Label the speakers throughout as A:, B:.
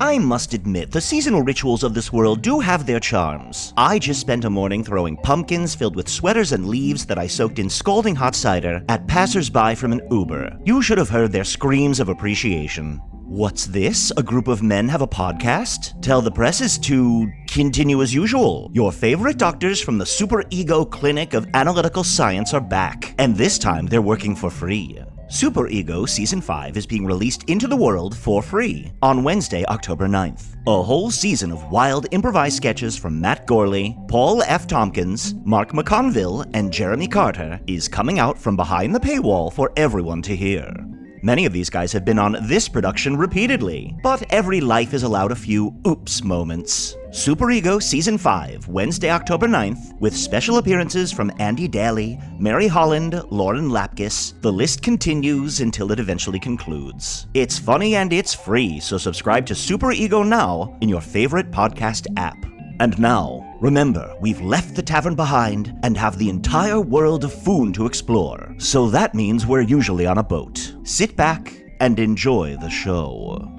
A: I must admit, the seasonal rituals of this world do have their charms. I just spent a morning throwing pumpkins filled with sweaters and leaves that I soaked in scalding hot cider at passers-by from an Uber. You should have heard their screams of appreciation. What's this? A group of men have a podcast? Tell the presses to continue as usual. Your favorite doctors from the Super Ego Clinic of Analytical Science are back, and this time they're working for free. Super Ego Season 5 is being released into the world for free on Wednesday, October 9th. A whole season of wild improvised sketches from Matt Gorley, Paul F. Tompkins, Mark McConville, and Jeremy Carter is coming out from behind the paywall for everyone to hear. Many of these guys have been on this production repeatedly, but every life is allowed a few oops moments. Super Ego Season 5, Wednesday, October 9th, with special appearances from Andy Daly, Mary Holland, Lauren Lapkus. The list continues until it eventually concludes. It's funny and it's free, so subscribe to Super Ego now in your favorite podcast app. And now, remember, we've left the tavern behind and have the entire world of Foon to explore. So that means we're usually on a boat. Sit back and enjoy the show.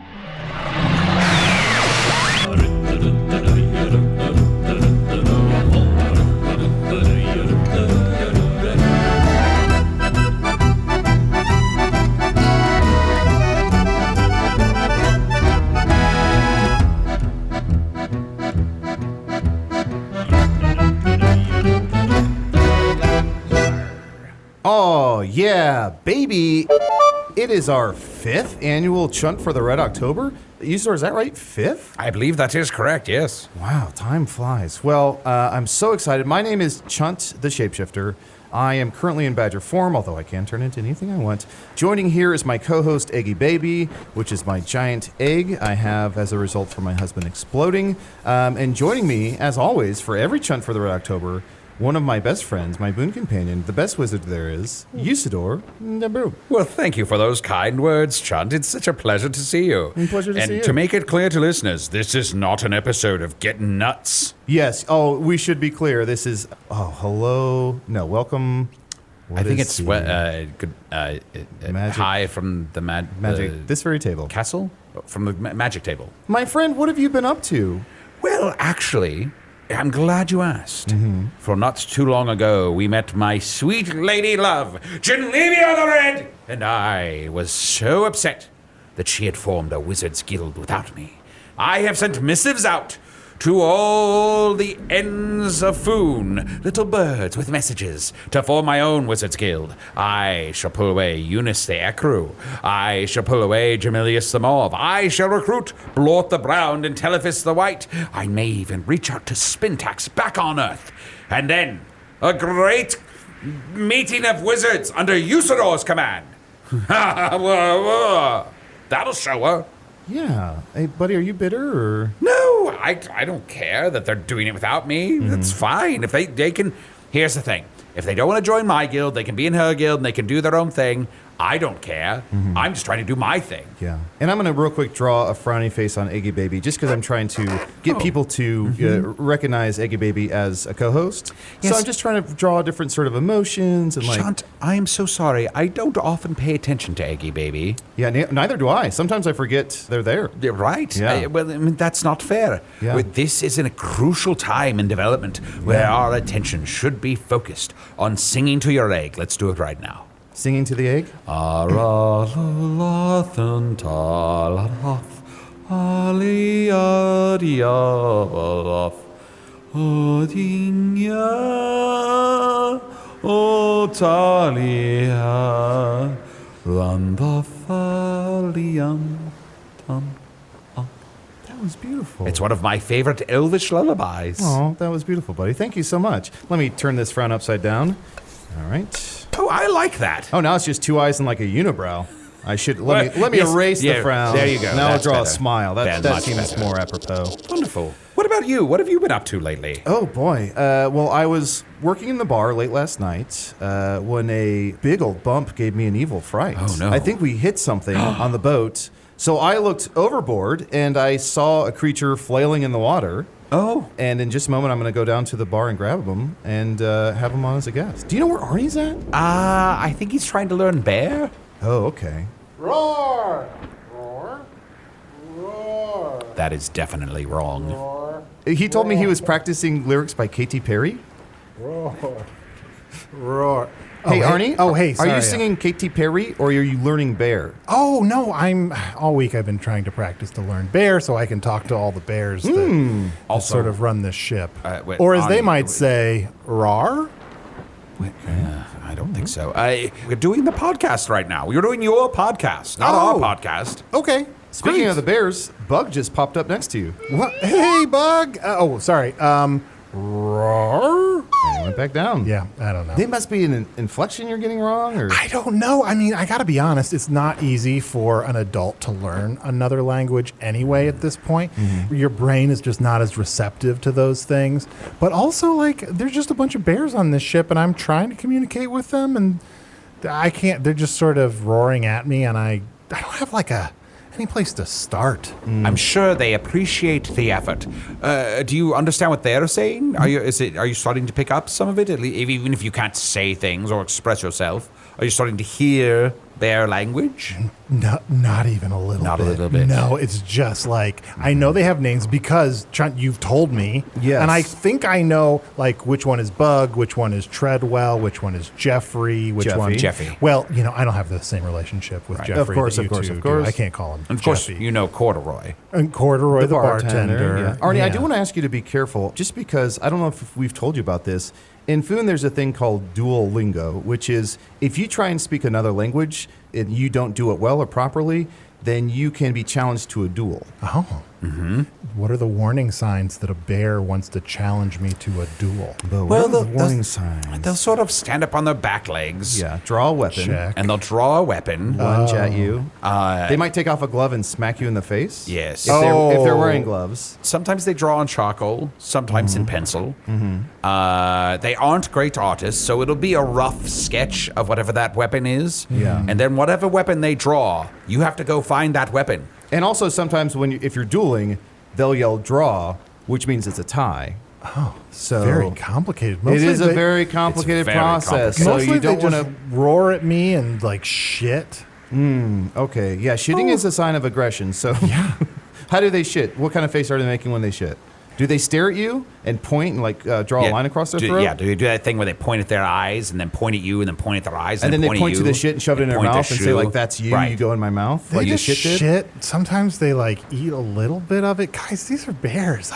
B: Oh, yeah, baby. It is our 5th annual Chunt for the Red October. Usidore, is that right? 5th?
C: I believe that is correct, yes.
B: Wow, time flies. Well, I'm so excited. My name is Chunt the Shapeshifter. I am currently in Badger form, although I can turn into anything I want. Joining here is my co-host, Eggy Baby, which is my giant egg I have as a result from my husband exploding. And joining me, as always, for every Chunt for the Red October, one of my best friends, my boon companion, the best wizard there is, Usidore.
C: Well, thank you for those kind words, Chunt. It's such a pleasure to see you.
B: Pleasure to see you.
C: And to make it clear to listeners, this is not an episode of Getting Nuts.
B: Yes. Oh, we should be clear. This is. Oh, hello. No, welcome.
C: I think it's good.
B: Magic.
C: Hi from the
B: magic. This very table.
C: Castle from the magic table.
B: My friend, what have you been up to?
C: Well, actually, I'm glad you asked.
B: Mm-hmm.
C: For not too long ago, we met my sweet lady love, Genevia the Red, and I was so upset that she had formed a wizard's guild without me. I have sent missives out to all the ends of Foon, little birds with messages, to form my own wizard's guild. I shall pull away Eunice the Ecru. I shall pull away Jamilius the Mauve. I shall recruit Blort the Brown and Telephus the White. I may even reach out to Spintax back on Earth. And then, a great meeting of wizards under Usidore's command. That'll show her.
B: Yeah. Hey, buddy, are you bitter or?
C: No, I don't care that they're doing it without me. That's fine. If they can, here's the thing. If they don't want to join my guild, they can be in her guild and they can do their own thing. I don't care. I'm just trying to do my thing.
B: Yeah. And I'm going to real quick draw a frowny face on Eggy Baby just because I'm trying to get people to recognize Eggy Baby as a co-host.
C: Yes.
B: So I'm just trying to draw different sort of emotions and like...
C: Chunt, I am so sorry. I don't often pay attention to Eggy Baby.
B: Yeah, neither do I. Sometimes I forget they're there.
C: You're right.
B: Yeah.
C: Well, I mean, that's not fair.
B: Yeah.
C: This is in a crucial time in development where our attention should be focused on singing to your egg. Let's do it right now.
B: Singing to the egg? That was beautiful.
C: It's one of my favorite elvish lullabies.
B: Oh, that was beautiful, buddy. Thank you so much. Let me turn this frown upside down. All right.
C: Oh, I like that.
B: Oh, now it's just two eyes and like a unibrow. I should let me erase the frown.
C: There you go.
B: Now
C: That's
B: I'll draw
C: better.
B: a smile. That seems
C: better.
B: more apropos.
C: Wonderful. What about you? What have you been up to lately?
B: Oh boy. Well, I was working in the bar late last night when a big old bump gave me an evil fright.
C: Oh no.
B: I think we hit something on the boat. So I looked overboard and I saw a creature flailing in the water.
C: Oh.
B: And in just a moment, I'm going to go down to the bar and grab him and have him on as a guest. Do you know where Arnie's at?
C: I think he's trying to learn bear.
B: Oh, okay.
D: Roar! Roar! Roar!
C: That is definitely wrong.
B: He told me he was practicing lyrics by Katy Perry.
D: Roar.
B: Hey, Arnie.
D: Oh, hey. Sorry,
B: are you singing Katy Perry or are you learning bear?
D: Oh, no. All week I've been trying to practice to learn bear so I can talk to all the bears that
C: Also-
D: sort of run this ship.
C: Wait,
D: or as they
C: Arnie,
D: might say, rar?
C: I don't think so. We're doing the podcast right now. We're doing your podcast, not our podcast.
D: Okay.
B: Speaking
D: great.
B: of the bears, Bug just popped up next to you.
D: What? Hey, Bug. Sorry. Rar?
B: And he went back down.
D: Yeah, I don't know.
B: They must be an inflection you're getting wrong, or
D: I don't know. I mean, I got to be honest. It's not easy for an adult to learn another language anyway at this point. Your brain is just not as receptive to those things. But also, like, there's just a bunch of bears on this ship, and I'm trying to communicate with them, and I can't. They're just sort of roaring at me, and I don't have, like, any place to start.
C: I'm sure they appreciate the effort. Do you understand what they're saying? Are you starting to pick up some of it? Even if you can't say things or express yourself, are you starting to hear their language?
D: Not even a little
C: Not
D: bit.
C: a little bit.
D: No, it's just like, I know they have names because, Chunt, you've told me.
B: Yes.
D: And I think I know, like, which one is Bug, which one is Treadwell, which one is Jeffrey, which one...
C: Jeffy.
D: Well, I don't have the same relationship with Jeffrey.
B: Of course,
D: that you
B: of course,
D: two
B: of
D: do.
B: course.
D: I can't call him
C: And of course,
D: Jeffy.
C: you know Corduroy.
D: And Corduroy, the bartender.
B: Yeah. Arnie, I
D: Yeah.
B: do want to ask you to be careful, just because I don't know if we've told you about this. In Foon, there's a thing called Duolingo, which is if you try and speak another language and you don't do it well or properly, then you can be challenged to a duel.
D: Oh. Mm-hmm. What are the warning signs that a bear wants to challenge me to a duel?
B: What are the warning signs?
C: They'll sort of stand up on their back legs.
B: Yeah, draw a weapon.
D: Check.
C: And they'll draw a weapon.
B: Lunge at you.
C: Uh,
B: They might take off a glove and smack you in the face.
C: Yes.
B: If they're wearing gloves.
C: Sometimes they draw on charcoal, sometimes in pencil. They aren't great artists, so it'll be a rough sketch of whatever that weapon is.
B: Yeah.
C: And then whatever weapon they draw, you have to go find that weapon.
B: And also sometimes if you're dueling, they'll yell draw, which means it's a tie.
D: Oh,
B: So
D: very complicated.
B: It
D: Mostly
B: is a
D: they-
B: very complicated
C: very
B: process.
C: complicated.
B: So
D: Mostly
B: you don't
D: they
B: want
D: just
B: to.
D: roar at me and like shit.
B: Okay, yeah, shitting is a sign of aggression. So
D: Yeah.
B: how do they shit? What kind of face are they making when they shit? Do they stare at you and point and like draw a line across their throat?
C: Yeah, do they do that thing where they point at their eyes and then point at you and then point at their eyes
B: And then they point
C: at
B: to
C: you,
B: the shit and shove it in their
C: point
B: mouth
C: their
B: and say
C: shoe.
B: like, "That's you.
C: Right.
B: You go in my mouth."
D: They
B: Like you
D: just
B: shit did.
D: shit. Sometimes they like eat a little bit of it. Guys, these are bears.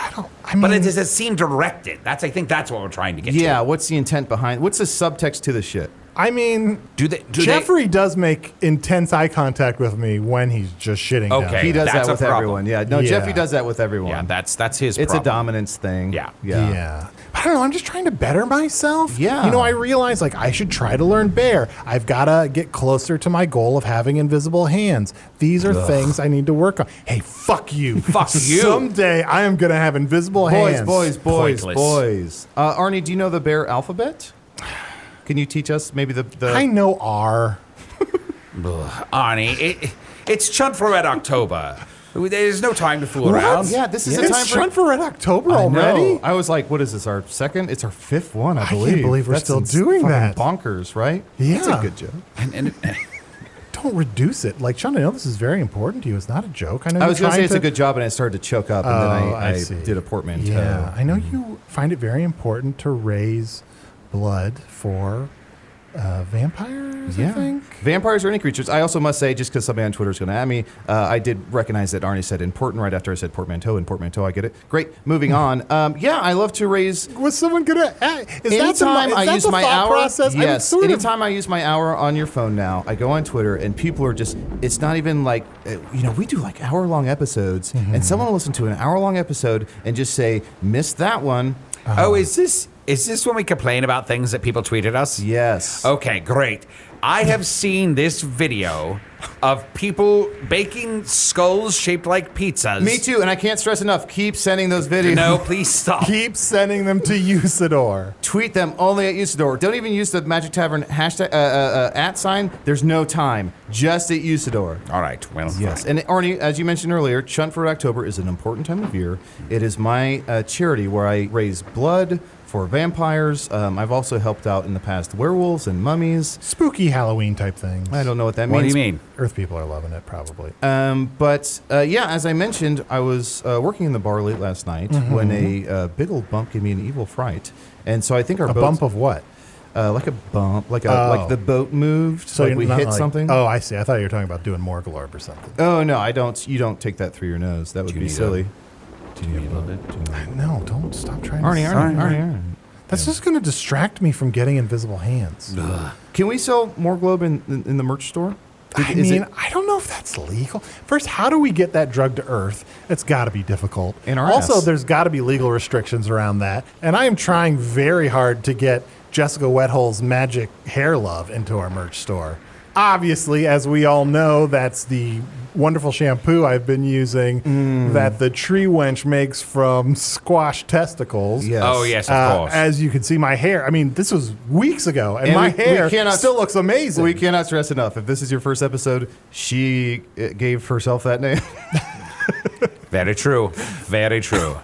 D: I mean,
C: But does it seem directed? I think that's what we're trying to get
B: Yeah.
C: to.
B: What's the intent behind? What's the subtext to the shit?
D: I mean,
C: Do they?
D: Jeffrey does make intense eye contact with me when he's just shitting down.
C: Okay.
B: He does
C: that's
B: that
C: a
B: with
C: problem.
B: everyone. Yeah. No,
D: Yeah.
B: Jeffy does that with everyone.
C: Yeah, that's his
B: It's
C: problem.
B: a dominance thing.
C: Yeah.
B: Yeah.
D: But I don't know. I'm just trying to better myself.
B: Yeah.
D: I realize like I should try to learn bear. I've got to get closer to my goal of having invisible hands. These are things I need to work on. Hey, fuck you.
C: Fuck you.
D: Someday I am going to have invisible hands.
B: Boys.
C: Pointless.
B: Arnie, do you know the bear alphabet? Can you teach us maybe the
D: I know R.
C: Arnie, it's Chunt for Red October. There's no time to fool around.
B: Yeah, this is a
D: It's
B: time for
D: Chunt for Red October
B: I
D: already?
B: know. I was like, what is this, our second? It's our fifth one, I
D: can't
B: believe.
D: believe we're still doing
B: fucking
D: that.
B: bonkers, right?
D: Yeah.
B: It's a good joke.
C: And
D: Don't reduce it. Like, Chunt, I know this is very important to you. It's not a joke. I know
B: I
D: you're
B: was going to say
D: trying
B: it's a good job, and I started to choke up, and then I
D: see.
B: did a portmanteau.
D: Yeah, I know you find it very important to raise blood for vampires, I think.
B: Vampires or any creatures. I also must say, just because somebody on Twitter is going to at me, I did recognize that Arnie said important right after I said portmanteau, and portmanteau, I get it. Great. Moving on. Yeah, I love to raise...
D: Was someone going to...
B: Anytime I use my hour,
D: process?
B: yes.
D: I mean,
B: Anytime I use my hour on your phone now, I go on Twitter and people are just. It's not even like we do like hour-long episodes, and someone will listen to an hour-long episode and just say, "Missed that one."
C: is this when we complain about things that people tweeted us?
B: Yes.
C: Okay, great. I have seen this video of people baking skulls shaped like pizzas.
B: Me too, and I can't stress enough. Keep sending those videos.
C: No, please stop.
D: Keep sending them to Usidore.
B: Tweet them only at Usidore. Don't even use the Magic Tavern hashtag @ sign. There's no time. Just at Usidore.
C: All right. Well,
B: Yes, and Arnie, as you mentioned earlier, Chunt for October is an important time of year. It is my charity where I raise blood for vampires. I've also helped out in the past werewolves and mummies.
D: Spooky Halloween type things.
B: I don't know what that
C: What do
B: means.
C: you mean?
D: Earth people are loving it, probably.
B: But as I mentioned, I was working in the bar late last night when a big old bump gave me an evil fright. And so I think our
D: A
B: boats-
D: bump of what?
B: like a bump, like the boat moved, so like
D: you're
B: we
D: not
B: hit something.
D: Oh, I see. I thought you were talking about doing Morglorb or something.
B: Oh no, I don't. You don't take that through your nose. That would be silly.
C: Do you need a little bit?
D: No, don't stop trying to
B: Arnie.
D: That's just going to distract me from getting invisible hands.
B: Can we sell more globe in the merch store?
D: I don't know if that's legal. First, how do we get that drug to Earth? It's got to be difficult.
B: In our
D: Also,
B: ass.
D: there's got to be legal restrictions around that. And I am trying very hard to get Jessica Wethole's magic hair love into our merch store. Obviously, as we all know, that's the wonderful shampoo I've been using that the tree wench makes from squash testicles.
B: Yes.
C: Oh, yes, of course.
D: As you can see, my hair, I mean, this was weeks ago, and
B: And
D: my
B: we
D: hair
B: cannot-
D: still looks amazing.
B: We cannot stress enough. If this is your first episode, she gave herself that name.
C: Very true. Very true.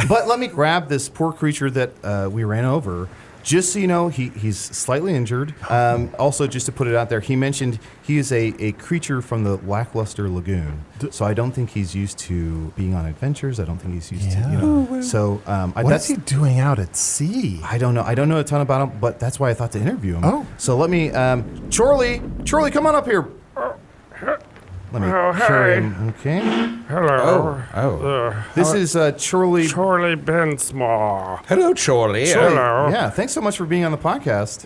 B: But let me grab this poor creature that we ran over. Just so you know, he's slightly injured. Also, just to put it out there, he mentioned he is a creature from the Lackluster Lagoon. So I don't think he's used to being on adventures. I don't think he's used to, you know. So
D: What is he doing out at sea?
B: I don't know. I don't know a ton about him, but that's why I thought to interview him.
D: Oh.
B: So let me, Chorly, come on up here. Let me carry him. Okay.
E: Hello.
B: This is Chorly.
E: Chorly Benthsmaw.
C: Hello, Chorly.
E: Hello.
B: Yeah, thanks so much for being on the podcast.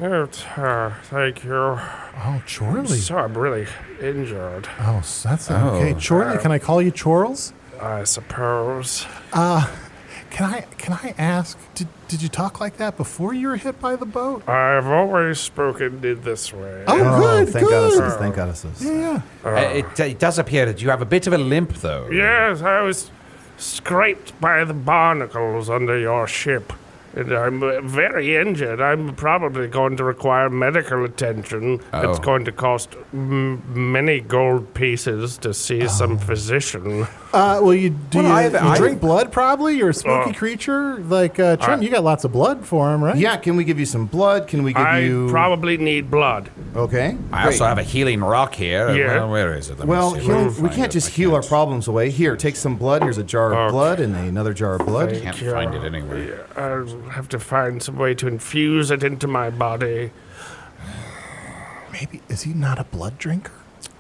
E: Thank you.
D: Oh, Chorly.
E: So I'm really injured,
D: Oh, so that's okay. Chorly, can I call you Chorls?
E: I suppose.
D: Can I ask, did you talk like that before you were hit by the boat?
E: I've always spoken in this way.
D: Oh, good,
B: Thank
D: good.
B: God. Thank God.
D: Yeah.
C: It does appear that you have a bit of a limp, though.
E: Yes, I was scraped by the barnacles under your ship. And I'm very injured. I'm probably going to require medical attention. It's going to cost many gold pieces to see some physician.
D: Well, you
C: I-
D: drink blood probably? You're a spooky creature? Like, Trent, you got lots of blood for him, right?
B: Yeah, can we give you some blood? Can we give
E: I
B: you...
E: probably need blood.
B: Okay.
C: I also have a healing rock here.
E: Yeah.
C: Well, where is it? Let me
B: Well,
C: see.
B: healing, we
C: Find
B: can't
C: it.
B: just
C: I
B: heal our
C: can't-
B: problems away. Here, take some blood. Here's a jar of
E: Okay.
B: blood and another jar of blood.
C: Can't find it anywhere.
E: I'll have to find some way to infuse it into my body.
D: Maybe, is he not a blood drinker?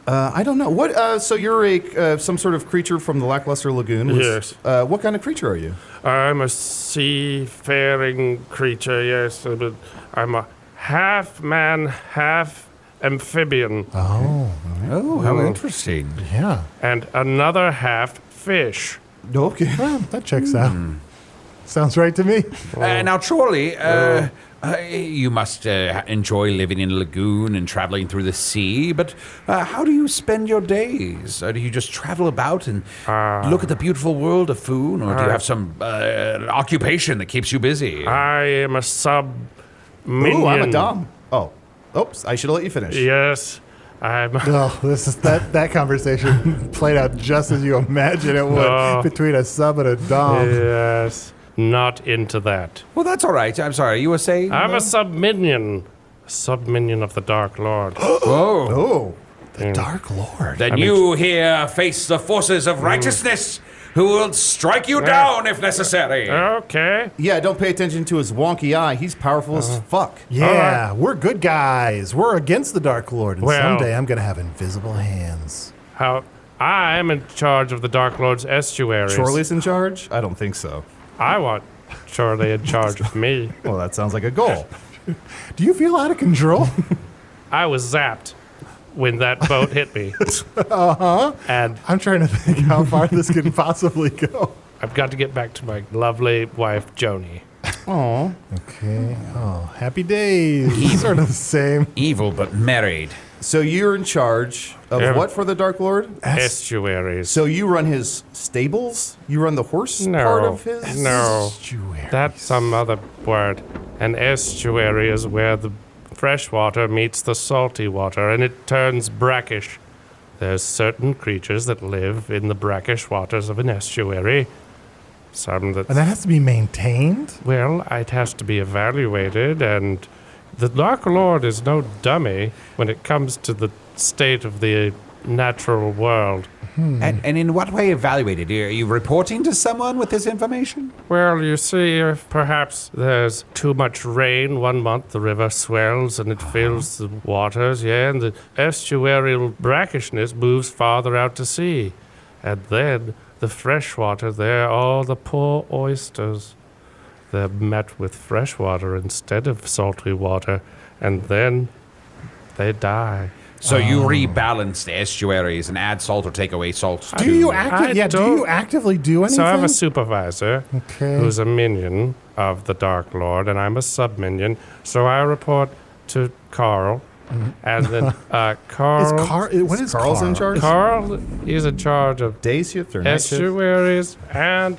B: I don't know. What? So you're a some sort of creature from the Lackluster Lagoon?
E: Yes.
B: What kind of creature are you?
E: I'm a seafaring creature, yes. But I'm a half man, half amphibian,
D: Oh,
C: Oh, how interesting.
D: yeah.
E: and another half fish.
B: Okay.
D: Well, that checks out. Sounds right to me.
C: Now, Chorly, you must enjoy living in a lagoon and traveling through the sea, but how do you spend your days? Do you just travel about and look at the beautiful world of Foon, or do you have some occupation that keeps you busy?
E: I am a sub-minion.
B: Ooh, I'm a dom. Oh. Oops, I should have let you finish.
E: Yes, I'm...
D: Oh, this is that conversation played out just as you imagine it would
E: Oh.
D: between a sub and a dom.
E: Yes, not into that.
C: Well, that's all right. I'm sorry. You were saying?
E: I'm a sub-minion. Sub-minion of the Dark Lord.
C: Whoa.
B: Oh.
D: The Dark Lord.
C: Then you here face the forces of righteousness, who will strike you down if necessary.
E: Okay.
B: Yeah, don't pay attention to his wonky eye. He's powerful as fuck.
D: Yeah, we're good guys. We're against the Dark Lord, and
E: Well-
D: someday I'm going to have invisible hands.
E: How I'm in charge of the Dark Lord's estuaries.
B: Chorley's in charge? I don't think so.
E: I want Chorley in charge of me.
B: Well, that sounds like a goal.
D: Do you feel out of control?
E: I was zapped when that boat hit me. And
D: I'm trying to think how far this can possibly go.
E: I've got to get back to my lovely wife, Joni.
B: Aw.
D: Okay. Oh, happy days. Sort of the same.
C: Evil but married.
B: So you're in charge of
E: Yeah.
B: what for the Dark Lord?
E: Estuaries.
B: So you run his stables? You run the horse
E: No.
B: part of his?
E: No.
D: Estuary.
E: That's some other word. An estuary is where the fresh water meets the salty water and it turns brackish. There's certain creatures that live in the brackish waters of an estuary. some that...
D: And that has to be maintained?
E: Well, it has to be evaluated, and the Dark Lord is no dummy when it comes to the state of the natural world.
C: And in what way evaluated? Are you reporting to someone with this information?
E: Well, you see, if perhaps there's too much rain one month, the river swells and it fills the waters, and the estuarial brackishness moves farther out to sea. And then the fresh water there, all the poor oysters, they're met with fresh water instead of salty water, and then they die.
C: So you rebalance the estuaries and add salt or take away salt.
D: Do you actively do anything?
E: So I have a supervisor
D: Okay.
E: who's a minion of the Dark Lord, and I'm a sub-minion. So I report to Carl, and then Carl...
D: What is
B: Carl's in charge?
E: Carl is in charge of
B: Day shift or night shift?
E: estuaries and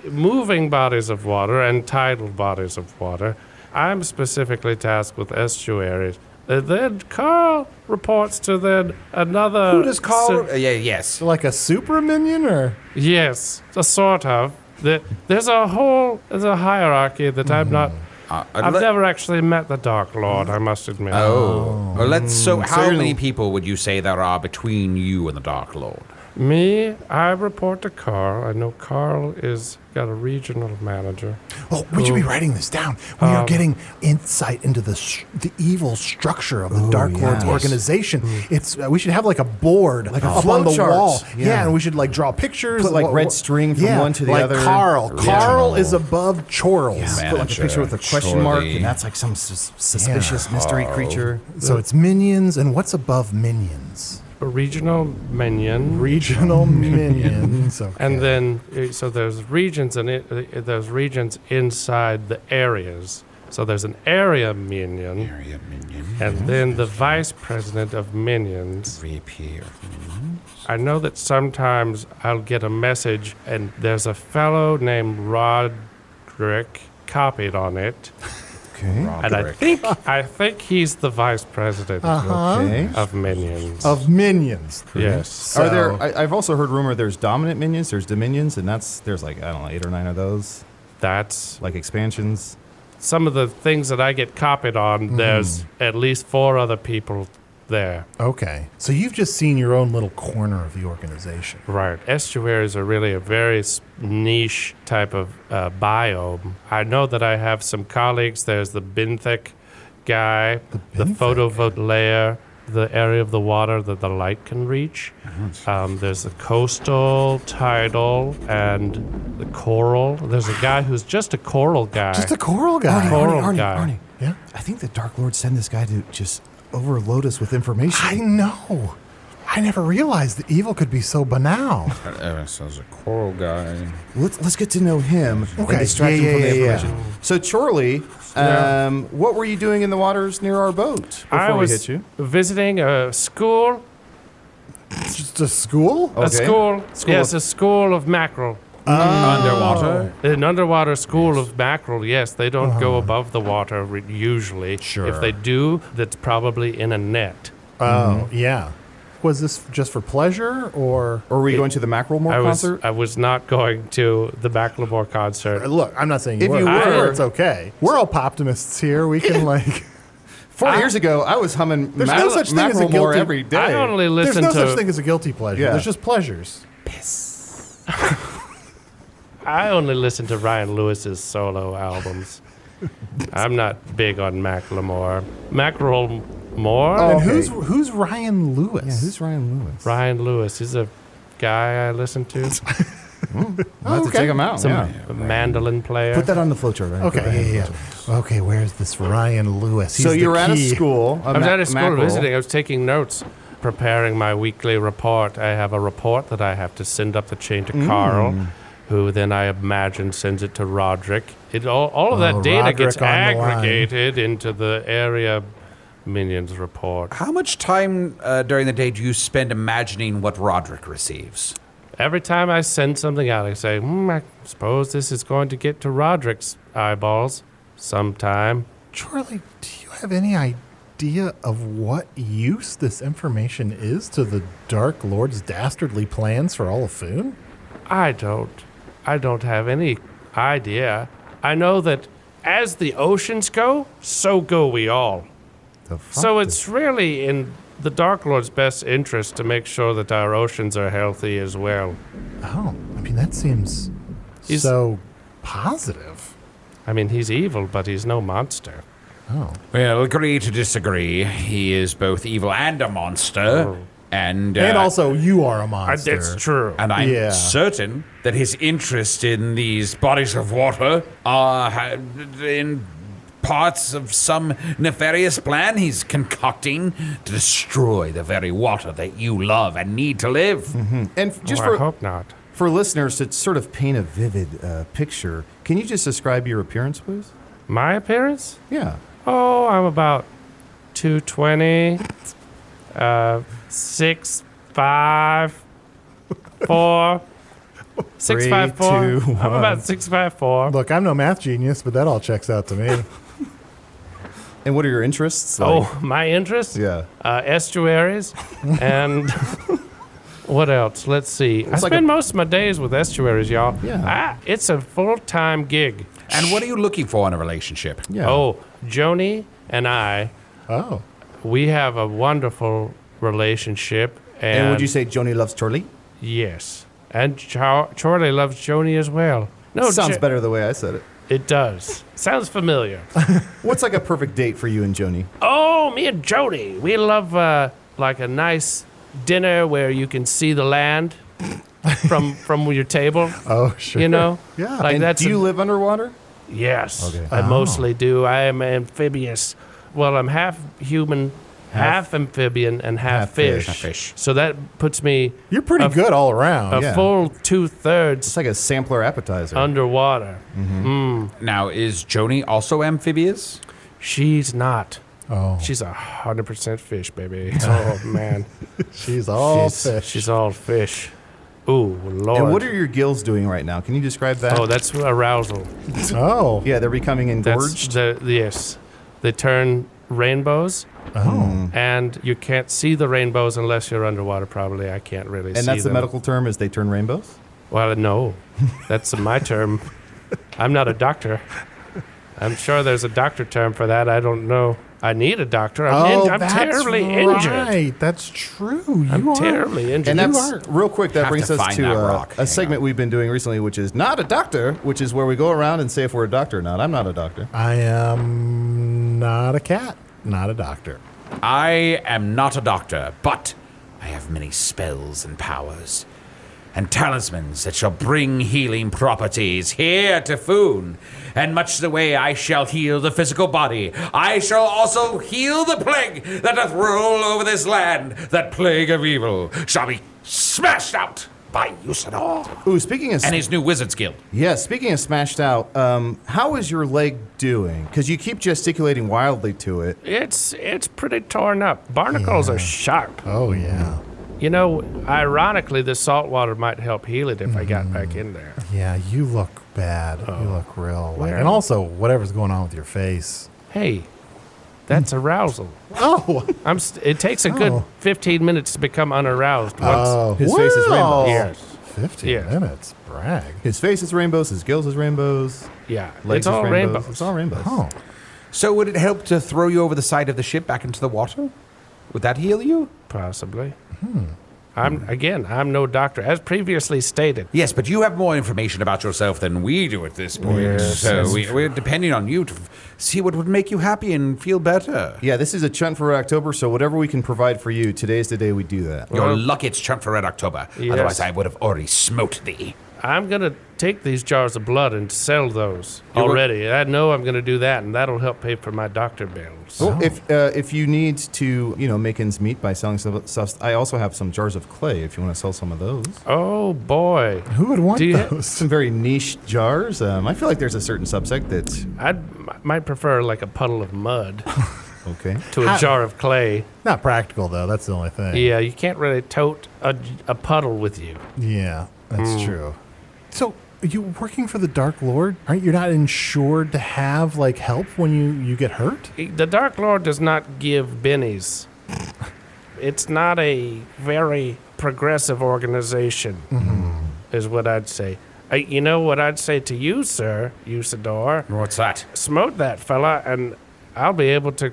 E: moving bodies of water and tidal bodies of water. I'm specifically tasked with estuaries. Then Carl reports to then another...
C: Who does Carl? Yes.
D: like a super minion, or?
E: Yes, a sort of. There's a hierarchy that I'm not... I've never actually met the Dark Lord, I must admit.
C: Oh. Well, so how
B: you're-
C: many people would you say there are between you and the Dark Lord?
E: Me, I report to Carl. I know Carl is got a regional manager.
D: Oh, we should be writing this down. We are getting insight into the evil structure of the Dark Lord's organization. It's we should have like a board, like up on the
B: flowchart.
D: wall.
B: Yeah.
D: And we should like draw pictures.
B: Put, like, red string from one to the
D: like
B: other.
D: Carl. Carl
C: Regional.
D: is above Chorls.
B: Put like a picture with a question mark,
C: Chorly.
B: and that's like some suspicious mystery creature.
D: So it's minions, and what's above minions?
E: A regional minion.
D: Regional minions. Okay.
E: And then, so there's regions there's regions inside the areas. So there's an area minion,
C: Area minion.
E: and then the vice president of minions.
C: VP of minions.
E: I know that sometimes I'll get a message, and there's a fellow named Roderick copied on it,
B: Okay.
E: and I think he's the vice president
B: Okay.
E: of minions.
D: Of minions.
E: Yes.
B: Are there? I've also heard rumor there's dominant minions, there's dominions, and there's like I don't know 8 or 9 of those,
E: That's
B: like expansions.
E: some of the things that I get copied on. There's at least 4 other people there.
D: Okay. So you've just seen your own little corner of the organization.
E: Right. Estuaries are really a very niche type of biome. I know that I have some colleagues. There's the Benthic guy, the photovoltaic, the area of the water that the light can reach. There's the coastal, tidal, and the coral. There's a guy who's just a coral guy.
D: Just a coral guy.
E: Coral guy.
B: Arnie.
D: Yeah.
B: I think the Dark Lord sent this guy to just overload us with information.
D: I know. I never realized that evil could be so banal.
C: So there's a coral guy.
B: Let's get to know him
D: Okay.
B: and distract him from the
D: Yeah.
B: information. So, Chorly, what were you doing in the waters near our boat before
E: I
B: we
E: was
B: hit you?
E: visiting a school.
D: Just a school?
B: Okay.
E: A school. Yes, a school of mackerel.
C: Underwater.
E: An underwater school of mackerel, yes. They don't go above the water usually.
D: Sure.
E: If they do, that's probably in a net.
D: Oh, yeah. Was this just for pleasure, or?
B: Or were we going to the Macklemore concert?
E: I was not going to the Macklemore concert.
D: Look, I'm not saying you
B: If
D: were.
B: you were-
D: It's okay. We're all optimists here. We can, like...
B: 4 years ago, I was humming
D: There's no such thing as a
B: Macklemore
D: guilty-
B: every day.
E: I only
D: There's
E: listen
D: no
E: to
D: such thing as a guilty pleasure.
B: Yeah.
D: There's just pleasures.
E: I only listen to Ryan Lewis's solo albums. I'm not big on Macklemore. Mackerel more?
B: Oh,
D: And
B: okay.
D: who's Ryan Lewis?
B: Yeah, who's Ryan Lewis?
E: Ryan Lewis. He's a guy I listen to.
B: We'll have to check him out.
E: Some
B: Yeah.
E: mandolin player.
B: Put that on the flowchart, right?
D: Okay, yeah. Okay, where's this Ryan Lewis?
B: So
D: He's
B: you're
D: the
B: at a
D: key.
B: school.
E: I was at a school visiting. I was taking notes, preparing my weekly report. I have a report that I have to send up the chain to Carl, who then I imagine sends it to Roderick. All of that data gets
D: Roderick on the line.
E: aggregated into the area minions report.
C: How much time during the day do you spend imagining what Roderick receives?
E: Every time I send something out, I say, I suppose this is going to get to Roderick's eyeballs sometime.
D: Chorly, do you have any idea of what use this information is to the Dark Lord's dastardly plans for all of Foon?
E: I don't. I don't have any idea. I know that as the oceans go, so go we all. So it's really in the Dark Lord's best interest to make sure that our oceans are healthy as well.
D: Oh, I mean, that seems so positive.
E: I mean, he's evil, but he's no monster.
D: Oh.
C: Well, agree to disagree. He is both evil and a monster. And
D: also, you are a monster.
E: That's true.
C: And I'm certain that his interest in these bodies of water are in parts of some nefarious plan he's concocting to destroy the very water that you love and need to live.
B: Mm-hmm. And just
E: I hope not.
B: For listeners to sort of paint a vivid picture, can you just describe your appearance, please?
E: My appearance?
B: Yeah.
E: Oh, I'm about 220, 6'5", 4. 6'5", 4. I'm about 6'5",
D: Look, I'm no math genius, but that all checks out to me.
B: And what are your interests?
E: My interests?
B: Yeah.
E: Estuaries and what else? Let's see. I spend most of my days with estuaries, y'all.
B: Yeah.
E: It's a full-time gig.
C: And what are you looking for in a relationship?
B: Yeah.
E: Oh, Joni and I, we have a wonderful relationship.
B: And would you say Joni loves Chorly?
E: Yes. And Chorly loves Joni as well. No,
B: Sounds better the way I said it.
E: It does. Sounds familiar.
B: What's like a perfect date for you and Joni?
E: Oh, me and Joni. We love like a nice dinner where you can see the land from your table.
D: Oh, sure.
E: You know?
D: Yeah.
E: Like
B: And do you live underwater?
E: Yes.
B: Okay.
E: I mostly do. I am amphibious. Well, I'm half human, half amphibian, and half fish. So that puts me
D: You're pretty good all around.
E: a full 2/3
B: It's like a sampler appetizer.
E: underwater.
C: Now, is Joni also amphibious?
E: She's not.
D: Oh.
E: She's 100% fish, baby. Oh, man.
D: She's all fish.
E: She's all fish. Ooh, Lord.
B: And what are your gills doing right now? Can you describe that?
E: Oh, that's arousal.
D: Oh.
B: Yeah, they're becoming engorged.
E: Yes. They turn rainbows.
D: Oh.
E: And you can't see the rainbows unless you're underwater, probably. I can't really see
B: And that's
E: them.
B: the medical term, is they turn rainbows?
E: Well, no. That's my term. I'm not a doctor. I'm sure there's a doctor term for that. I don't know. I need a doctor. I'm terribly injured.
D: Right. That's true.
E: I'm terribly injured.
B: And that's real quick. That
C: Have
B: brings
C: to
B: us
C: find
B: to
C: that rock.
B: a segment we've been doing recently, which is Not a Doctor, which is where we go around and say if we're a doctor or not. I'm not a doctor.
D: I am not a cat, not a doctor.
C: I am not a doctor, but I have many spells and powers, and talismans that shall bring healing properties here to Foon. And much the way I shall heal the physical body, I shall also heal the plague that doth roll over this land. That plague of evil shall be smashed out by Usidore
B: Ooh, speaking of
C: and his new wizard's guild.
B: Yeah, speaking of smashed out, how is your leg doing? Because you keep gesticulating wildly to it.
E: It's pretty torn up. Barnacles are sharp.
D: Oh, yeah.
E: You know, ironically, the salt water might help heal it if I got back in there.
D: Yeah, you look bad. You look real.
E: Where?
D: And also, whatever's going on with your face.
E: Hey, that's arousal.
D: Oh.
E: It takes a good 15 minutes to become unaroused. Once.
B: His face is rainbows.
E: Yes.
D: 15
E: Yeah.
D: minutes. Brag.
B: His face is rainbows. His gills is rainbows.
E: Yeah.
B: Legs
E: It's all
B: is
E: rainbows.
B: It's all rainbows.
D: Oh.
C: So would it help to throw you over the side of the ship back into the water? Would that heal you?
E: Possibly. I'm no doctor, as previously stated.
C: Yes, but you have more information about yourself than we do at this point.
E: Yes,
C: so
E: that's
C: we're depending on you to see what would make you happy and feel better.
B: Yeah, this is a Chunt for October, so whatever we can provide for you, today's the day we do that.
C: You're lucky it's Chunt for Red October.
E: Yes.
C: Otherwise, I would have already smote thee.
E: I'm going to take these jars of blood and sell those
C: You will-
E: already. I know I'm going to do that, and that'll help pay for my doctor bills.
B: Well, if you need to, make ends meet by selling some stuff, I also have some jars of clay if you want to sell some of those.
E: Oh, boy.
D: Who would want
E: Do you-
D: those?
B: Some very niche jars. I feel like there's a certain subsect that's
E: Might prefer like a puddle of mud
B: okay.
E: to a jar of clay.
D: Not practical, though. That's the only thing.
E: Yeah, you can't really tote a puddle with you.
D: Yeah, that's true. So, are you working for the Dark Lord? Aren't you not insured to have, help when you get hurt?
E: The Dark Lord does not give bennies. It's not a very progressive organization, is what I'd say. You know what I'd say to you, sir, Usidore?
C: What's that?
E: Smote that fella, and I'll be able to,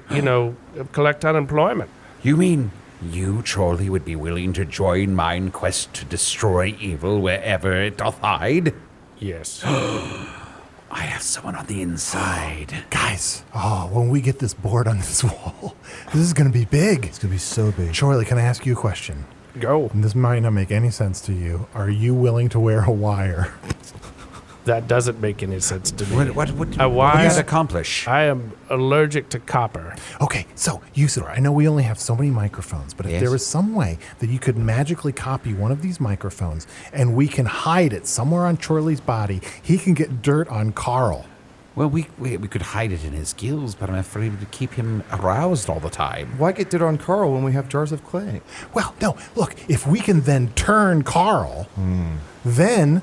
E: collect unemployment.
C: You mean you, Chorly, would be willing to join mine quest to destroy evil wherever it doth hide?
E: Yes.
C: I have someone on the inside.
D: Guys, when we get this board on this wall, this is going to be big.
B: It's going to be so big.
D: Chorly, can I ask you a question?
E: Go.
D: And this might not make any sense to you. Are you willing to wear a wire?
E: That doesn't make any sense to me.
C: What
E: A wire?
C: does that accomplish?
E: I am allergic to copper.
D: Okay, so Usidore, I know we only have so many microphones, but if
C: Yes.
D: there was some way that you could magically copy one of these microphones and we can hide it somewhere on Chorly's body, he can get dirt on Carl.
C: Well, we could hide it in his gills, but I'm afraid to keep him aroused all the time.
B: Why get dirt on Carl when we have jars of clay?
D: Well, no, look, if we can then turn Carl, then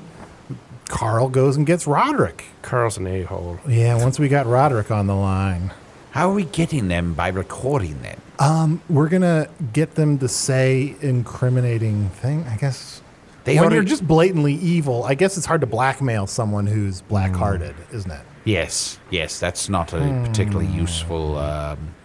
D: Carl goes and gets Roderick.
E: Carl's an a-hole.
D: Yeah, once we got Roderick on the line.
C: How are we getting them by recording them?
D: We're going to get them to say incriminating thing, I guess.
C: They
D: When
C: already-
D: you're just blatantly evil, I guess it's hard to blackmail someone who's black-hearted, isn't it?
C: Yes, that's not a particularly useful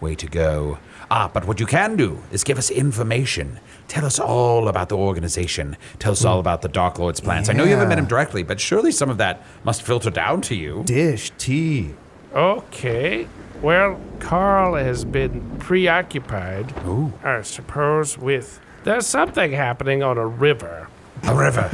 C: way to go. But what you can do is give us information. Tell us all about the organization. Tell us all about the Dark Lord's plans. I know you haven't met him directly, but surely some of that must filter down to you.
B: Dish, tea.
E: Okay. Well, Carl has been preoccupied,
C: Ooh.
E: I suppose, with... There's something happening on a river.
C: A river.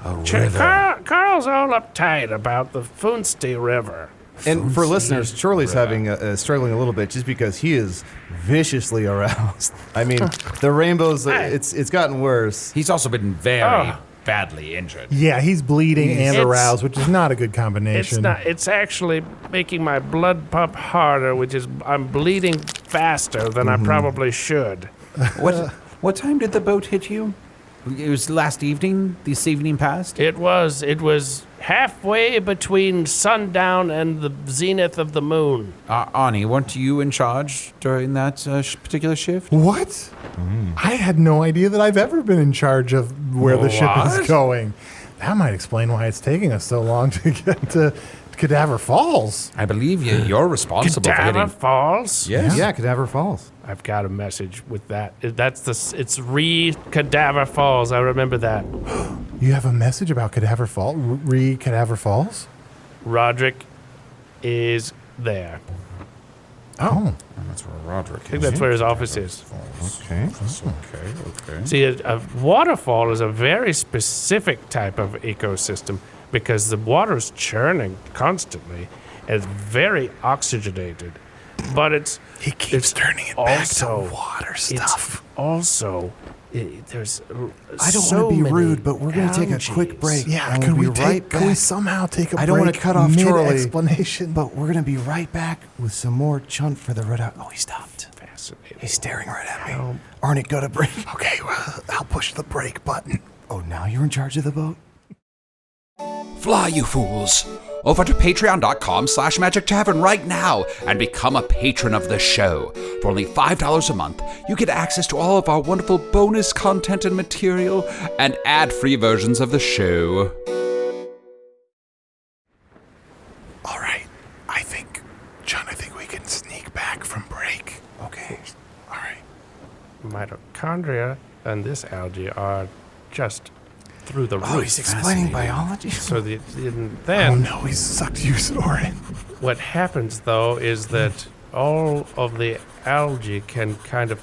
E: Carl's all uptight about the Funste River.
B: And for listeners, Chorly's having struggling a little bit just because he is viciously aroused. I mean, the rainbows, it's gotten worse.
C: He's also been very badly injured.
D: Yeah, he's bleeding and
E: It's-
D: aroused, which is not a good combination.
E: It's not. It's actually making my blood pump harder, which is I'm bleeding faster than I probably should.
C: What time did the boat hit you? It was last evening, this evening past?
E: It was halfway between sundown and the zenith of the moon.
C: Arnie, weren't you in charge during that particular shift?
D: What? I had no idea that I've ever been in charge of where the ship is
C: What?
D: going. That might explain why it's taking us so long to get to Cadaver Falls.
C: I believe you're responsible for
E: Cadaver
C: getting...
E: Falls?
C: Yes.
B: Yeah, Cadaver Falls.
E: I've got a message with that. It's Cadaver Falls. I remember that.
D: You have a message about Cadaver Falls? Cadaver Falls?
E: Roderick is there.
D: Oh.
C: That's where Roderick
E: I think that's where his office is.
B: Okay.
C: Okay.
E: See, a waterfall is a very specific type of ecosystem because the water's churning constantly. It's very oxygenated, but
D: He keeps turning it back to water stuff.
E: There's
B: I don't want to be rude, but we're going to take a quick break.
D: Yeah,
B: and
D: can
B: we'll
D: we
B: be right
D: can we
B: back.
D: somehow take a break?
B: I don't want to cut off Chorly,
D: explanation.
B: but we're going to be right back with some more Chunt for the Red Out. Oh, he stopped.
E: fascinating.
B: He's staring right at me. Arnie, go to break.
D: Okay, well, I'll push the brake button.
B: Oh, now you're in charge of the boat?
F: Fly, you fools! Over to patreon.com/Magic Tavern right now and become a patron of the show. For only $5 a month, you get access to all of our wonderful bonus content and material and ad-free versions of the show.
D: All right, John, I think we can sneak back from break.
B: Okay.
D: All right.
E: Mitochondria and this algae are just through the roof.
B: Oh, he's explaining biology?
E: So
D: Oh
E: then
D: no, he sucked Usidore in.
E: what happens though is that all of the algae can kind of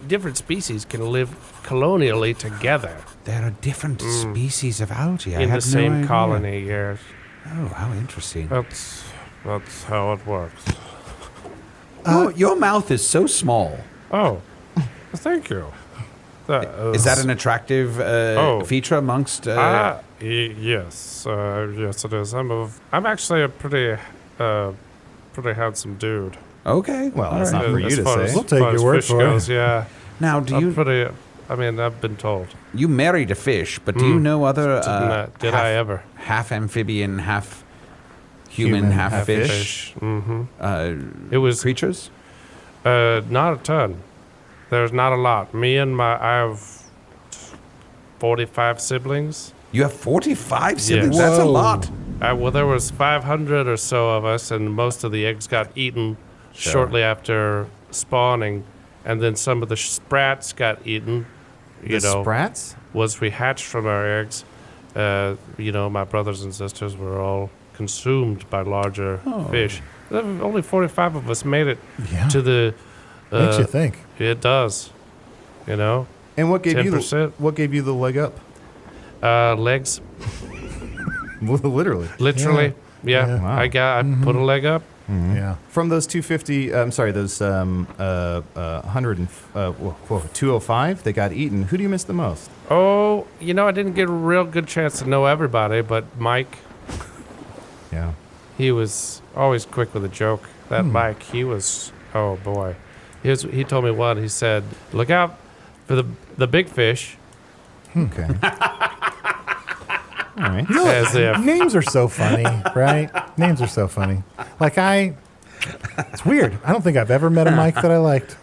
E: different species can live colonially together
C: There are different species of algae. I
E: in
C: had
E: the
C: no
E: same
C: idea.
E: colony. Yes,
C: Oh, how interesting.
E: that's how it works.
C: Your mouth is so small.
E: Oh, thank you.
C: Is that an attractive feature amongst?
E: yes, yes, it is. I'm actually a pretty handsome dude.
C: Okay.
B: Well, that's not for you
E: As
B: to
E: far
B: say.
E: as-
D: We'll take
E: far
D: your
E: as
D: word
E: fish
D: for it.
E: goes, yeah.
C: Now, do you
E: I've been told.
C: you married a fish? But do you know other?
E: Did I ever?
C: Half amphibian, half human, half fish.
E: It was
C: Creatures.
E: not a ton. There's not a lot. I have 45 siblings.
C: You have 45 siblings?
E: Yes.
C: That's a
D: Whoa.
C: lot.
E: Well, there was 500 or so of us, and most of the eggs got eaten shortly after spawning, and then some of the sprats got eaten.
B: The sprats?
E: Was we hatched from our eggs. My brothers and sisters were all consumed by larger fish. Only 45 of us made it to the.
D: Makes you think.
E: It does.
B: And what gave
E: 10%.
B: what gave you the leg up?
E: Legs,
B: Literally.
E: literally. Yeah,
B: Wow.
E: I put a leg up.
D: Yeah.
B: From those 250, I'm sorry, those 205 that got eaten, who do you miss the most?
E: Oh, I didn't get a real good chance to know everybody, but Mike,
B: Yeah.
E: he was always quick with a joke. That Mike, he was, oh boy. He told me one, he said, look out for the big fish.
B: Okay. All right.
E: As if,
D: Names are so funny, right? Names are so funny. Like it's weird. I don't think I've ever met a Mike that I liked.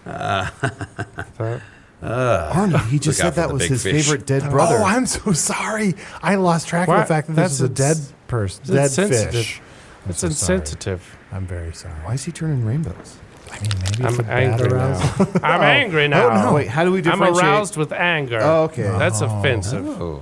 B: Arnie, he just
C: Look out
B: said that
C: for the
B: was
C: big
B: his
C: fish.
B: favorite dead brother.
D: Oh, I'm so sorry. I lost track of the
E: What?
D: fact that this is a dead person,
E: it's
D: dead
E: insensitive.
D: fish. I'm
E: It's
D: so sorry.
E: insensitive.
D: I'm very sorry.
B: Why is he turning rainbows?
D: I mean, maybe it's
E: I'm
D: a bad
E: angry
D: arousal.
E: now. I'm angry now.
B: Oh, wait, how do we
E: I'm
B: differentiate?
E: aroused with anger.
B: Oh, okay.
E: That's offensive.
C: Oh.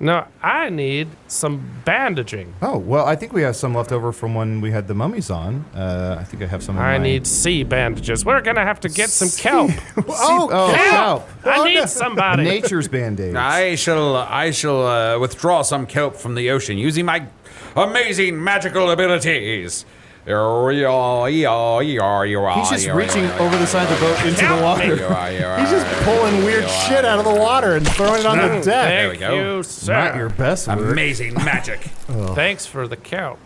E: No, I need some bandaging.
B: Oh, well, I think we have some left over from when we had the mummies on. I think I have some in
E: I
B: my-
E: need sea bandages. We're going to have to get some kelp.
B: kelp.
E: I need somebody.
B: Nature's Band-Aids.
C: I shall withdraw some kelp from the ocean using my amazing magical abilities. He's
B: He's just reaching over the side of the boat into the water.
D: He's just pulling weird shit out of the water and throwing it on the deck.
C: There we
E: Thank
C: go.
E: you, sir.
B: Not your best work.
C: Amazing magic.
E: Thanks for the kelp.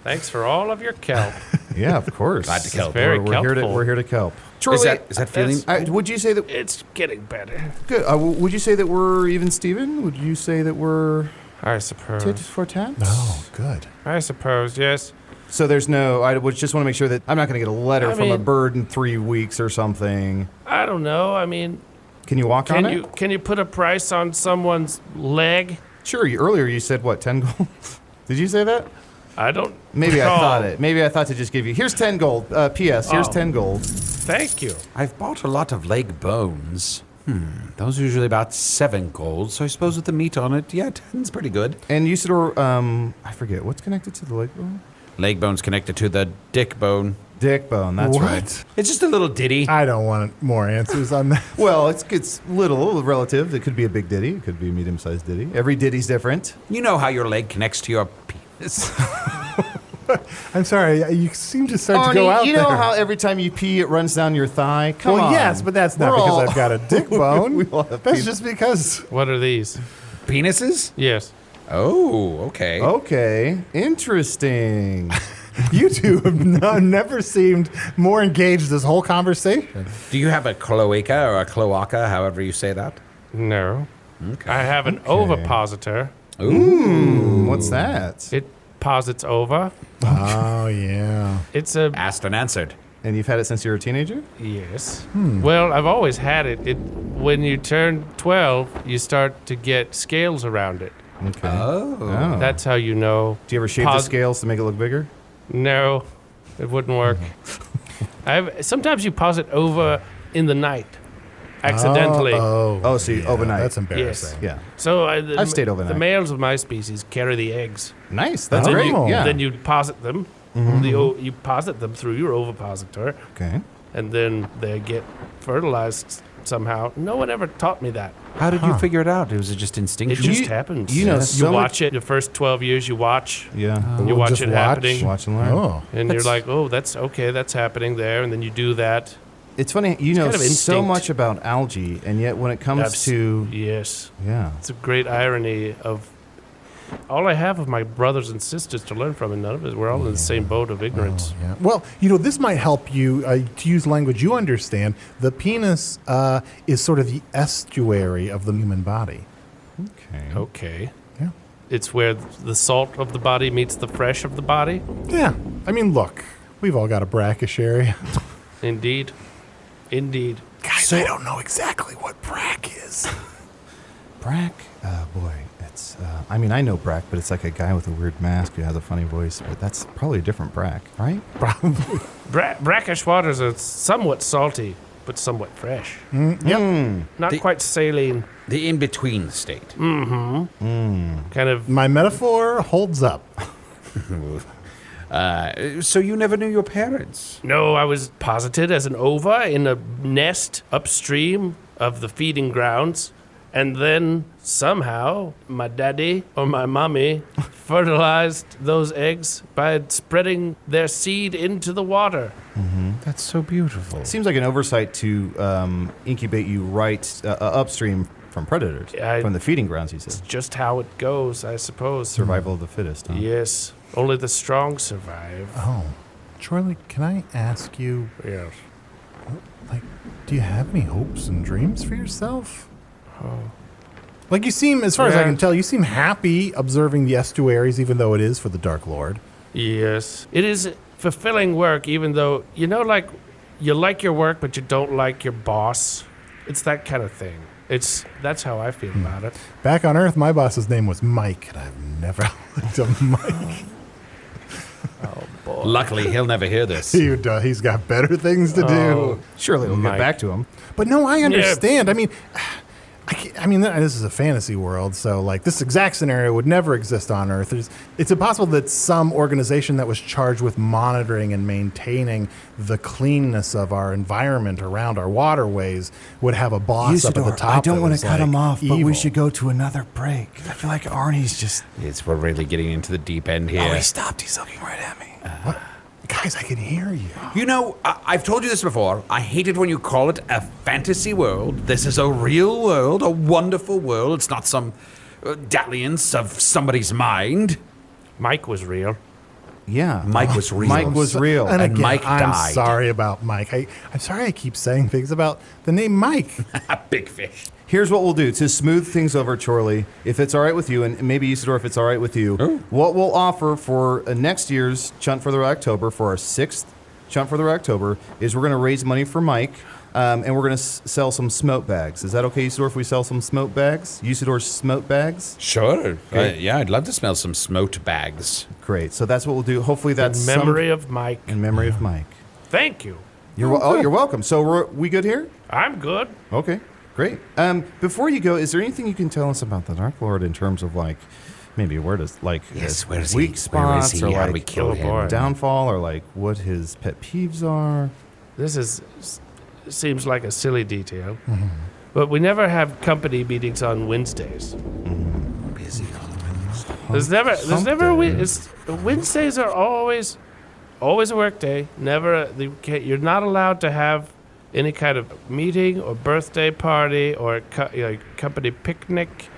E: Thanks for all of your kelp.
B: Yeah, of course.
C: Glad to kelp.
E: Very
B: We're here to
E: kelpful.
B: kelp.
C: Is
B: Chorly,
C: that feeling?
B: would you say that?
E: It's getting better.
B: Good. Would you say that we're even Steven? Would you say that we're
E: I
B: tit
E: suppose.
B: for tat?
D: Oh, good.
E: I suppose, yes.
B: So there's no. I would just want to make sure that I'm not going to get a letter
E: I
B: from a
E: mean-
B: bird in 3 weeks or something.
E: I don't know. I mean,
B: Can you walk on it?
E: can you put a price on someone's leg?
B: Sure. Earlier you said what? 10 gold. Did you say that?
E: I don't.
B: Maybe I
E: recall.
B: thought it. Maybe I thought to just give you. Here's 10 gold. P.S. Here's
E: Oh.
B: 10 gold.
E: Thank you.
C: I've bought a lot of leg bones. Those are usually about 7 gold, so I suppose with the meat on it, yeah, 10's pretty good.
B: And Usidore, I forget what's connected to the leg bone.
C: Leg bone's connected to the dick bone.
B: Dick bone. That's
D: What?
B: right.
C: It's just a little ditty.
D: I don't want more answers on that.
B: Well, it's little relative. It could be a big ditty. It could be a medium-sized ditty. Every ditty's different.
C: You know how your leg connects to your penis.
D: I'm sorry. You seem to start to go
B: Arnie,
D: out
B: you
D: there.
B: know how every time you pee, it runs down your thigh? Come
D: well,
B: on.
D: yes, but that's not
B: We're
D: because
B: all-
D: I've got a dick bone.
B: We all have
D: That's
B: penis.
D: just because
E: What are these?
C: Penises?
E: Yes.
C: Oh, okay.
B: Okay. Interesting.
D: you two have never seemed more engaged this whole conversation.
C: Do you have a cloaca or a cloaca, however you say that?
E: No. I have an ovipositor.
B: What's that?
E: It posits ova.
D: Oh, yeah.
E: It's a
C: Asked and answered.
B: And you've had it since you were a teenager?
E: yes. Well, I've always had it. It when you turn 12, you start to get scales around it.
B: Okay.
C: Oh.
E: That's how you know.
B: Do you ever shave the
E: Pos-
B: scales to make it look bigger?
E: No, it wouldn't work. Sometimes you posit over in the night, accidentally.
B: Oh, so you overnight.
D: That's embarrassing.
B: Yeah.
E: So
B: I've stayed overnight.
E: The males of my species carry the eggs.
B: Nice. That's
D: Oh.
B: great. Yeah.
E: Then you posit them. You posit them through your ovipositor,
B: Okay.
E: and then they get fertilized somehow. No one ever taught me that.
C: How did you figure it out? Was it just
E: It
C: instinctual?
E: just happens.
B: you know
E: you
B: so
E: watch
B: much-
E: it. The first 12 years, you watch,
B: Yeah.
E: you
D: We'll
E: watch
D: just
E: it
D: watch.
E: happening,
B: Watch and learn.
D: Oh.
E: and you're like, oh, that's okay. That's happening there, and then you do that.
B: It's funny. You know
E: kind of
B: so
E: instinct.
B: much about algae, and yet when it comes
E: That's-
B: to
E: Yes.
B: yeah,
E: It's a great irony of all I have of my brothers and sisters to learn from, and none of us. We're all in the same boat of ignorance.
D: Yeah. Well, this might help you to use language you understand. The penis is sort of the estuary of the human body.
B: okay.
E: Okay.
D: Yeah.
E: It's where the salt of the body meets the fresh of the body.
D: Yeah. I mean, look, we've all got a brackish area.
E: Indeed. Indeed.
D: Guys, I don't know exactly what brack is.
B: Brack? Boy, it's, I mean, I know Brack, but it's like a guy with a weird mask who has a funny voice, but that's probably a different Brack, right?
D: Probably.
E: Brackish waters are somewhat salty, but somewhat fresh.
D: Yep.
E: Not quite saline.
C: The in-between state.
E: Kind of.
D: My metaphor holds up.
C: So you never knew your parents?
E: No, I was posited as an ova in a nest upstream of the feeding grounds. And then somehow my daddy or my mommy fertilized those eggs by spreading their seed into the water.
C: That's so beautiful.
B: Seems like an oversight to incubate you right upstream from predators, from the feeding grounds, he says.
E: Just how it goes, I suppose.
B: Survival of the fittest, huh?
E: Yes, only the strong survive.
D: Oh, Chorly, can I ask you,
E: Yes.
D: like, do you have any hopes and dreams for yourself? Like, you seem, as far as I can tell, you seem happy observing the estuaries, even though it is for the Dark Lord.
E: Yes. It is fulfilling work, even though, you know, like, you like your work, but you don't like your boss. It's that kind of thing. That's how I feel about it.
D: Back on Earth, my boss's name was Mike, and I've never liked a Mike.
E: Oh, boy.
C: Luckily, he'll never hear this.
D: He's got better things to do.
B: Surely we'll
E: Mike.
B: get back to him.
D: But no, I understand. I mean, this is a fantasy world, so like this exact scenario would never exist on Earth. It's impossible that some organization that was charged with monitoring and maintaining the cleanness of our environment around our waterways would have a boss up at the top.
G: I don't want to cut him off, but we
D: evil.
G: should go to another break. I feel like Arnie's just...
C: We're really getting into the deep end here.
G: Oh, he stopped. He's looking right at me.
D: Guys, I can hear you.
C: You know, I've told you this before. I hate it when you call it a fantasy world. This is a real world, a wonderful world. It's not some dalliance of somebody's mind.
E: Mike was real.
B: Yeah.
C: Mike was real.
B: Mike was real.
D: And again,
C: Mike
D: I'm
C: died.
D: sorry about Mike. I'm sorry I keep saying things about the name Mike.
C: A big fish.
B: Here's what we'll do to smooth things over, Chorly, if it's all right with you, and maybe Usidore, if it's all right with you. What we'll offer for next year's Chunt for the October, for our 6th Chunt for the October, is we're going to raise money for Mike, and we're going to sell some smoke bags. Is that okay, Usidore, if we sell some smoke bags? Usidore's smoke bags?
C: Sure.
B: Okay.
C: Yeah, I'd love to smell some smoked bags.
B: Great. So that's what we'll do. Hopefully that's
E: In memory of Mike.
B: in memory of Mike.
E: Thank you.
B: You're welcome. So we good here?
E: I'm good.
B: Okay. Great. Before you go, is there anything you can tell us about the Dark Lord in terms of like maybe where does like his
C: where is
B: weak
C: he?
B: spots
C: Where is he?
B: or
C: How
B: like
C: do we kill him?
B: downfall or like what his pet peeves are?
E: This seems like a silly detail, but we never have company meetings on Wednesdays.
C: Busy.
E: There's never Wednesdays are always a work day. You're not allowed to have any kind of meeting or birthday party or company picnic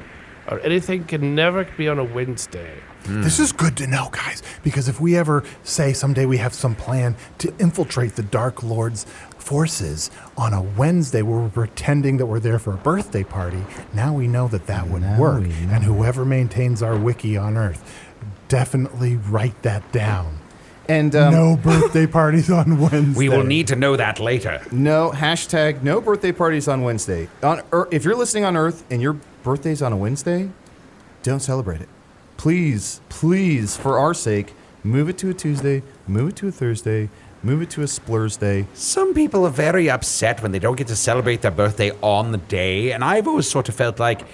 E: or anything can never be on a Wednesday.
D: This is good to know, guys, because if we ever say someday we have some plan to infiltrate the Dark Lord's forces on a Wednesday where we're pretending that we're there for a birthday party, now we know that would work. And whoever maintains our wiki on Earth, definitely write that down.
B: And
D: No birthday parties on Wednesday.
C: We will need to know that later.
B: no birthday parties on Wednesday. If you're listening on Earth and your birthday's on a Wednesday, don't celebrate it. Please, for our sake, move it to a Tuesday, move it to a Thursday, move it to a Splursday.
C: Some people are very upset when they don't get to celebrate their birthday on the day, and I've always sort of felt like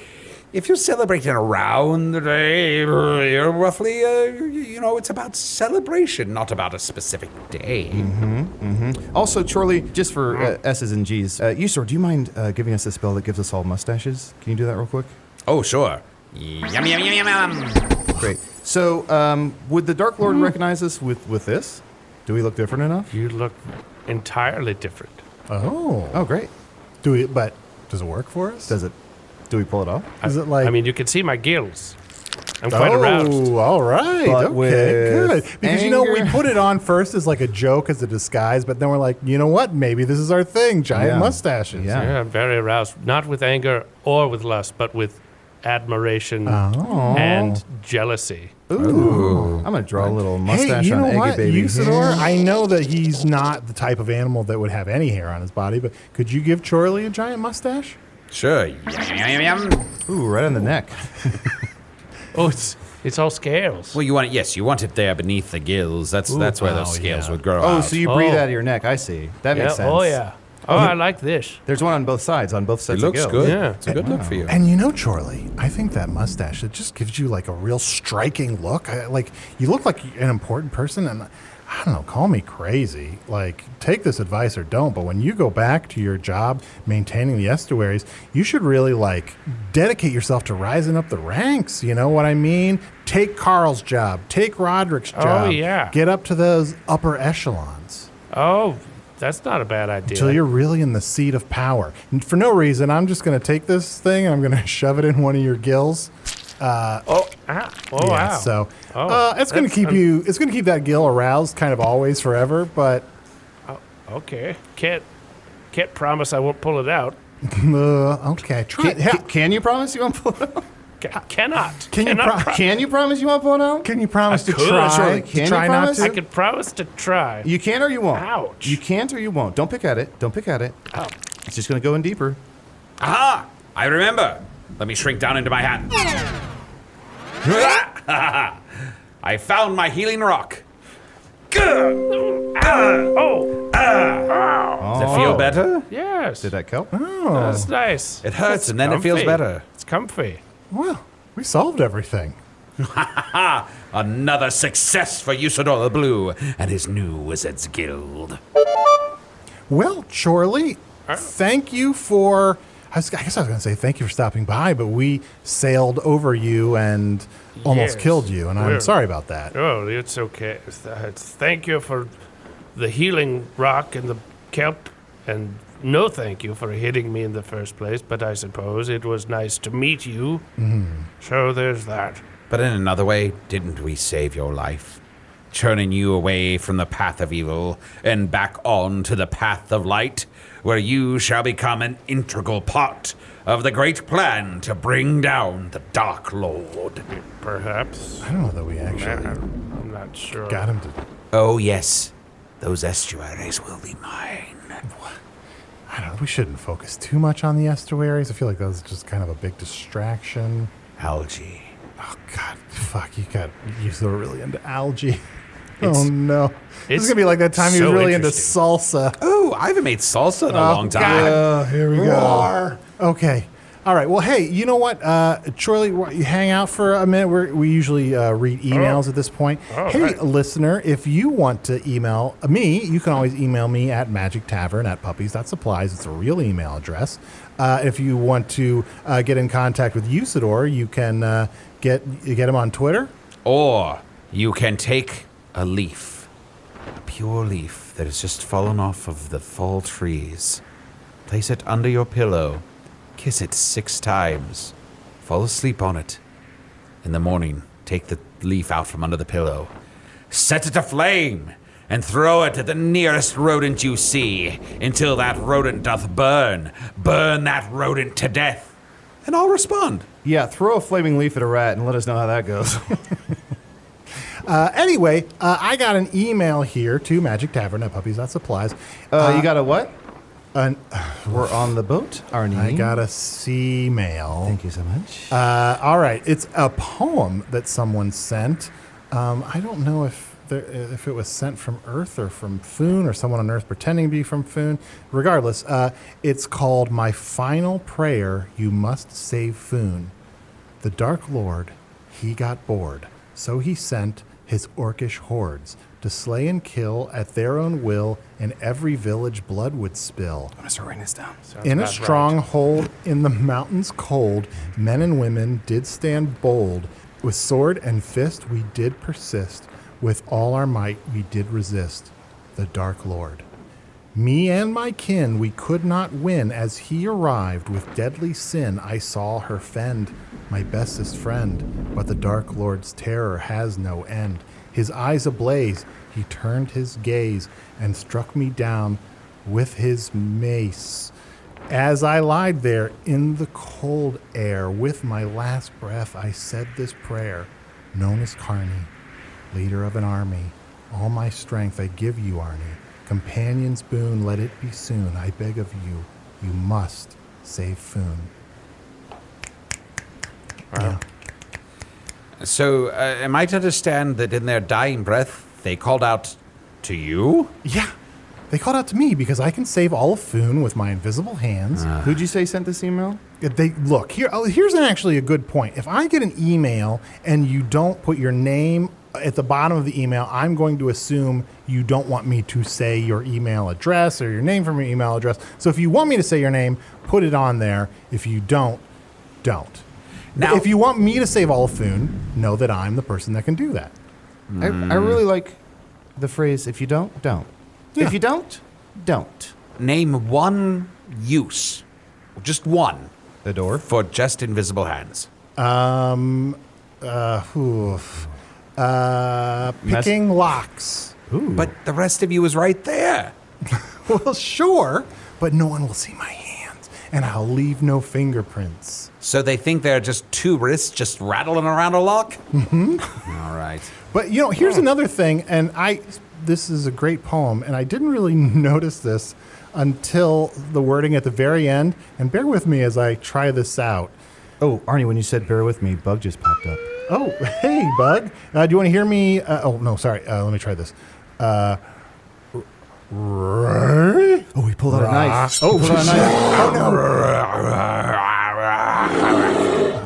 C: if you're celebrating around the day, you're roughly, it's about celebration, not about a specific day.
B: Also, Chorly, just for S's and G's, Usidore, do you mind giving us a spell that gives us all mustaches? Can you do that real quick?
C: Oh, sure. Yum, yum, yum, yum, yum.
B: Great. So, would the Dark Lord recognize us with this? Do we look different enough?
E: You look entirely different.
B: Oh, great.
D: But does it work for us?
B: Do we pull it off?
D: Is it like...
E: I mean, you can see my gills. I'm quite aroused.
D: Oh, all right.
B: But
D: okay,
B: with
D: good. Because, we
B: anger.
D: put it on first as like a joke, as a disguise, but then we're like, you know what? Maybe this is our thing, giant
B: Yeah.
D: mustaches.
B: Yeah.
E: Yeah, I'm very aroused. Not with anger or with lust, but with admiration and jealousy.
B: Ooh. I'm going to draw a little mustache
D: hey, you know
B: on
D: what,
B: Eggy Baby.
D: Usidore? I know that he's not the type of animal that would have any hair on his body, but could you give Chorly a giant mustache?
C: Sure. Yum.
B: Ooh, right on the neck.
E: Oh, it's all scales.
C: Well, you want it. Yes, you want it there beneath the gills. That's where those scales would grow
B: Oh,
C: out.
B: so you breathe out of your neck. I see. That makes sense.
E: Oh, yeah. Oh, I like this.
B: There's one on both sides, on both
C: It
B: sets
C: looks
B: of gills.
C: good.
E: Yeah.
C: It's a good look for you.
D: And you know, Chorly, I think that mustache, it just gives you like a real striking look. Like, you look like an important person, and I don't know, call me crazy. Like, take this advice or don't, but when you go back to your job maintaining the estuaries, you should really, like, dedicate yourself to rising up the ranks. You know what I mean? Take Carl's job. Take Roderick's job.
E: Oh, yeah.
D: Get up to those upper echelons.
E: Oh, that's not a bad idea.
D: Until you're really in the seat of power. And for no reason, I'm just going to take this thing and I'm going to shove it in one of your gills.
E: Oh, wow.
D: So
E: Oh,
D: it's going to keep you. It's going to keep that gill aroused, kind of always, forever. But
E: Okay. Can't promise I won't pull it out.
D: okay, try it.
B: Can you promise you won't pull it out?
E: Cannot.
D: Can you
E: Cannot
D: pro-
B: Can you promise you won't pull it out?
D: Can you promise to
E: could.
D: try?
B: Surely.
D: To
B: Can you
D: try not
B: promise?
D: to?
E: I could promise to try.
B: You can or you won't.
E: Ouch.
B: You can't or you won't. Don't pick at it. Don't pick at it.
E: Oh.
B: It's just going to go in deeper.
C: Aha! I remember. Let me shrink down into my hat. I found my healing rock. Does it feel better?
E: Yes.
B: Did that help?
E: That's nice.
C: It hurts
E: It's
C: and then it feels
E: comfy.
C: better.
E: It's comfy.
D: Well, we solved everything.
C: Another success for Usidore the Blue and his new Wizards Guild.
D: Well, Chorly, thank you for. I guess I was going to say thank you for stopping by, but we sailed over you and almost
E: Yes.
D: killed you, and I'm
E: Well-
D: sorry about that.
E: Oh, it's okay. Thank you for the healing rock and the kelp, and no thank you for hitting me in the first place, but I suppose it was nice to meet you. So there's that.
C: But in another way, didn't we save your life? Turning you away from the path of evil and back on to the path of light, where you shall become an integral part of the great plan to bring down the Dark Lord.
E: Perhaps.
D: I don't know that we actually
E: I'm not sure.
D: got him to.
C: Oh, yes. Those estuaries will be mine.
D: I don't know. We shouldn't focus too much on the estuaries. I feel like that was just kind of a big distraction.
C: Algae.
D: Oh God, fuck! You were really into algae. Oh no! This is gonna be like that time he was
E: so
D: really into
E: interesting.
D: salsa.
C: Oh, I haven't made salsa in a long time.
D: Oh, here we go. Okay. All right. Well, hey, you know what? Chorly, you hang out for a minute. We usually read emails at this point. Hey,
E: right.
D: listener, if you want to email me, you can always email me at magictavern@puppies.supplies. It's a real email address. If you want to get in contact with Usidore, you can get him on Twitter.
C: Or you can take a leaf, a pure leaf that has just fallen off of the fall trees. Place it under your pillow. Kiss it 6 times. Fall asleep on it. In the morning, take the leaf out from under the pillow. Set it aflame and throw it at the nearest rodent you see until that rodent doth burn. Burn that rodent to death. And I'll respond.
B: Yeah, throw a flaming leaf at a rat and let us know how that goes.
D: Anyway, I got an email here to magictavern@puppies.supplies.
B: You got a what?
D: An,
B: We're on the boat, Arnie.
D: I got a C-mail.
B: Thank you so much.
D: All right, it's a poem that someone sent. I don't know if it was sent from Earth or from Foon or someone on Earth pretending to be from Foon. Regardless, it's called "My Final Prayer. You Must Save Foon. The Dark Lord, he got bored, so he sent his orcish hordes to slay and kill at their own will, and every village blood would spill.
G: I'm gonna start writing this down.
D: In a
E: about
D: stronghold in the mountains cold, men and women did stand bold. With sword and fist we did persist. With all our might we did resist the Dark Lord. Me and my kin we could not win. As he arrived with deadly sin, I saw her fend my bestest friend. But the Dark Lord's terror has no end. His eyes ablaze, he turned his gaze and struck me down with his mace. As I lied there in the cold air, with my last breath I said this prayer, known as Carney, leader of an army. All my strength I give you, Arnie. Companion's boon, let it be soon. I beg of you, you must save Foon.
C: Wow. So, am I to understand that in their dying breath, they called out to you?
D: Yeah. They called out to me because I can save all of Foon with my invisible hands.
B: Who'd you say sent this email?
D: Here's actually a good point. If I get an email and you don't put your name at the bottom of the email, I'm going to assume you don't want me to say your email address or your name from your email address. So if you want me to say your name, put it on there. If you don't. Now, if you want me to save all of Foon, know that I'm the person that can do that.
B: I really like the phrase, if you don't, don't.
D: Yeah.
B: If you don't, don't.
C: Name one use, just one,
B: The door?
C: for just invisible hands.
D: Picking locks.
B: Ooh.
C: But the rest of you is right there.
D: Well, sure, but no one will see my hands, and I'll leave no fingerprints.
C: So they think they're just two wrists just rattling around a lock? Mm-hmm. All right.
D: But, here's another thing, and this is a great poem, and I didn't really notice this until the wording at the very end, and bear with me as I try this out.
B: Oh, Arnie, when you said bear with me, Bug just popped up.
D: Oh, hey, Bug. Do you want to hear me? No, sorry. Let me try this.
B: Oh, he pulled out a knife.
D: Oh, pulled out a knife. Oh, no.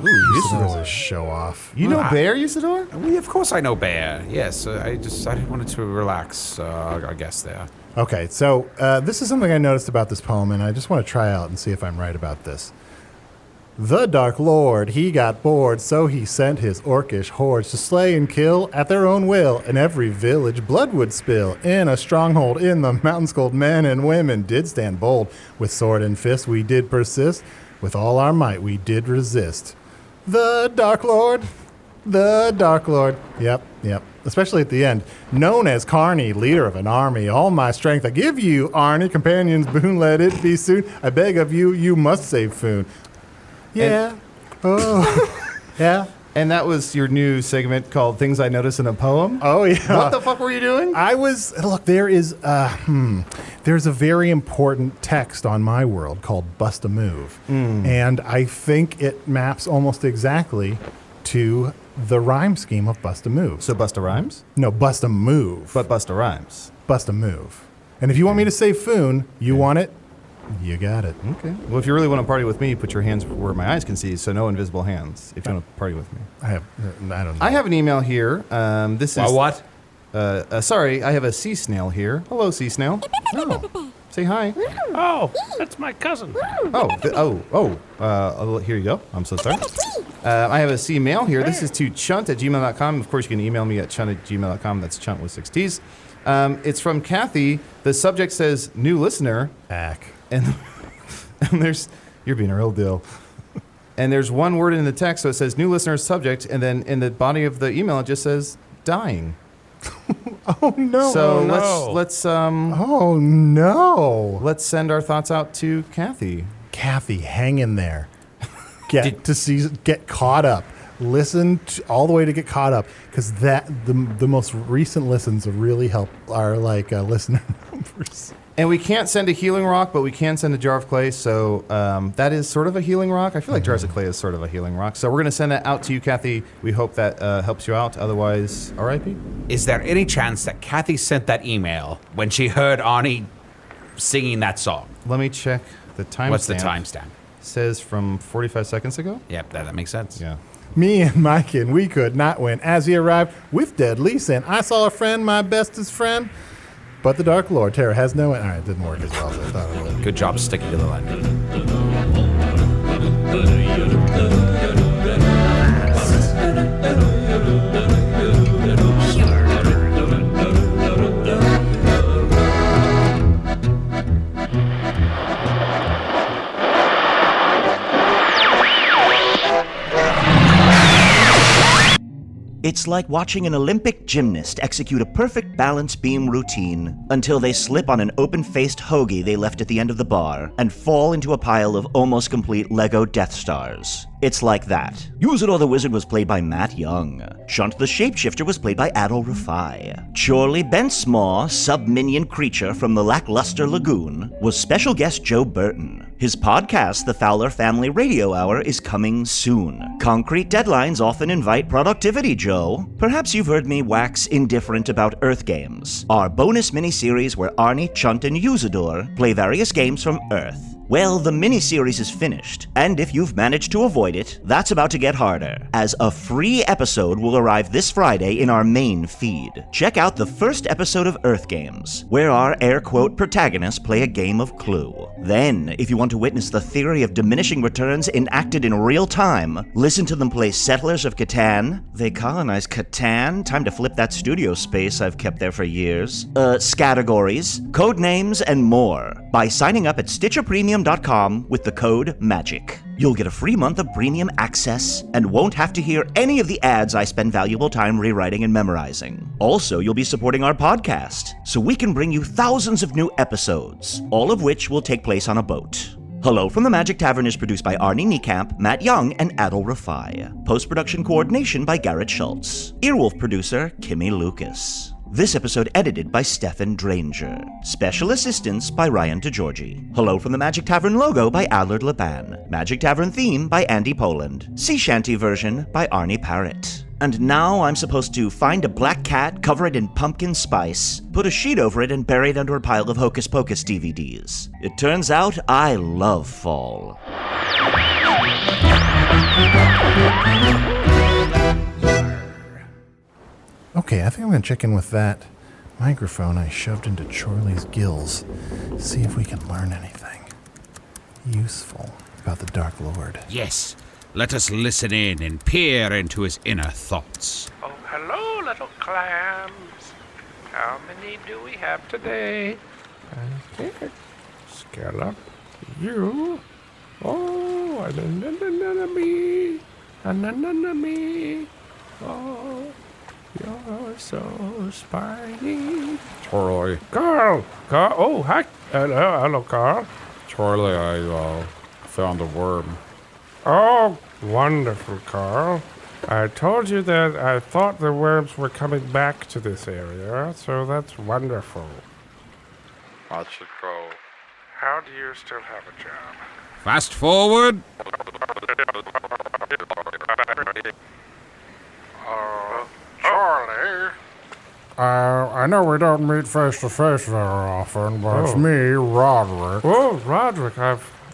D: Usidore a show off.
B: You know Bear, Usidore?
C: Well, of course I know Bear. Yes, I wanted to relax, I guess, there.
D: Okay, so this is something I noticed about this poem, and I just want to try out and see if I'm right about this. The Dark Lord, he got bored, so he sent his orcish hordes to slay and kill at their own will, and every village blood would spill. In a stronghold in the mountains cold, men and women did stand bold. With sword and fist we did persist, with all our might we did resist. The Dark Lord, the Dark Lord. Yep. Especially at the end. Known as Carney, leader of an army, all my strength I give you, Arnie, companions boon, let it be soon. I beg of you, you must save Foon. Yeah. Yeah.
B: And that was your new segment called Things I Notice in a Poem?
D: Oh, yeah.
B: What the fuck were you doing?
D: There's a very important text on my world called Bust a Move. And I think it maps almost exactly to the rhyme scheme of Bust a Move.
B: So Busta Rhymes?
D: No, Bust a Move.
B: But Busta Rhymes.
D: Bust a Move. And if you want me to save Foon, you want it, you got it.
B: Okay. Well, if you really want to party with me, put your hands where my eyes can see, so no invisible hands, if you want to party with me.
D: I don't know.
B: I have an email here. This is...
C: what?
B: Sorry, I have a sea snail here. Hello, sea snail. Oh. Say hi.
E: Oh, that's my cousin.
B: Here you go. I'm so sorry. I have a sea mail here. This is to chunt@gmail.com. Of course, you can email me at chunt@gmail.com. That's chunt with 6 T's. It's from Kathy. The subject says, new listener.
D: Back.
B: And there's, you're being a real deal. And there's one word in the text, so it says new listener subject, and then in the body of the email it just says dying.
D: Oh no!
B: So
E: no.
B: let's
D: Oh no!
B: let's send our thoughts out to Kathy.
D: Kathy, hang in there. Get caught up. Listen all the way to get caught up, because the most recent listens really help our listener numbers.
B: And we can't send a healing rock, but we can send a jar of clay. So that is sort of a healing rock. I feel like jars of clay is sort of a healing rock. So we're going to send that out to you, Kathy. We hope that helps you out. Otherwise, R.I.P.
C: Is there any chance that Kathy sent that email when she heard Arnie singing that song?
B: Let me check the timestamp.
C: What's the timestamp?
B: Says from 45 seconds ago.
C: Yep, that makes sense.
B: Yeah.
D: Me and my kin, we could not win. As he arrived with deadly sin, I saw a friend, my bestest friend. But the Dark Lord Terror has no... All right, it didn't work as well as I thought it would.
C: Good job sticking to the line.
A: It's like watching an Olympic gymnast execute a perfect balance beam routine until they slip on an open-faced hoagie they left at the end of the bar and fall into a pile of almost complete Lego Death Stars. It's like that. Usidore the Wizard was played by Matt Young. Chunt the Shapeshifter was played by Adal Rifai. Chorly Benthsmaw, sub-minion creature from the lackluster lagoon, was special guest Joe Burton. His podcast, The Fowler Family Radio Hour, is coming soon. Concrete deadlines often invite productivity, Joe. Perhaps you've heard me wax indifferent about Earth games, our bonus miniseries where Arnie, Chunt, and Usidore play various games from Earth. Well, the miniseries is finished, and if you've managed to avoid it, that's about to get harder, as a free episode will arrive this Friday in our main feed. Check out the first episode of Earth Games, where our air-quote protagonists play a game of Clue. Then, if you want to witness the theory of diminishing returns enacted in real time, listen to them play Settlers of Catan. They colonized Catan? Time to flip that studio space I've kept there for years. Categories, code names, and more by signing up at StitcherPremium.com with the code MAGIC. You'll get a free month of premium access and won't have to hear any of the ads I spend valuable time rewriting and memorizing. Also, you'll be supporting our podcast, so we can bring you thousands of new episodes, all of which will take place on a boat. Hello from the Magic Tavern is produced by Arnie Niekamp, Matt Young, and Adal Rifai. Post-production coordination by Garrett Schultz. Earwolf producer, Kimmie Lucas. This episode edited by Stefan Dranger. Special assistance by Ryan DiGiorgi. Hello from the Magic Tavern logo by Allard Laban. Magic Tavern theme by Andy Poland. Sea Shanty version by Arnie Parrott. And now I'm supposed to find a black cat, cover it in pumpkin spice, put a sheet over it, and bury it under a pile of Hocus Pocus DVDs. It turns out I love fall.
D: Okay, I think I'm going to check in with that microphone I shoved into Chorly's gills. See if we can learn anything useful about the Dark Lord.
C: Yes, let us listen in and peer into his inner thoughts.
E: Oh, hello, little clams. How many do we have today? Scallop, you. Oh, an anemone. An anemone. Oh. You're so spiny.
H: Chorly.
E: Carl! Oh, hi. Hello, Carl.
H: Chorly, I found a worm.
E: Oh, wonderful, Carl. I told you that I thought the worms were coming back to this area, so that's wonderful.
H: I should go.
E: How do you still have a job?
C: Fast forward.
E: Chorly?
I: I know we don't meet face to face very often, but it's me, Roderick.
E: Oh, Roderick,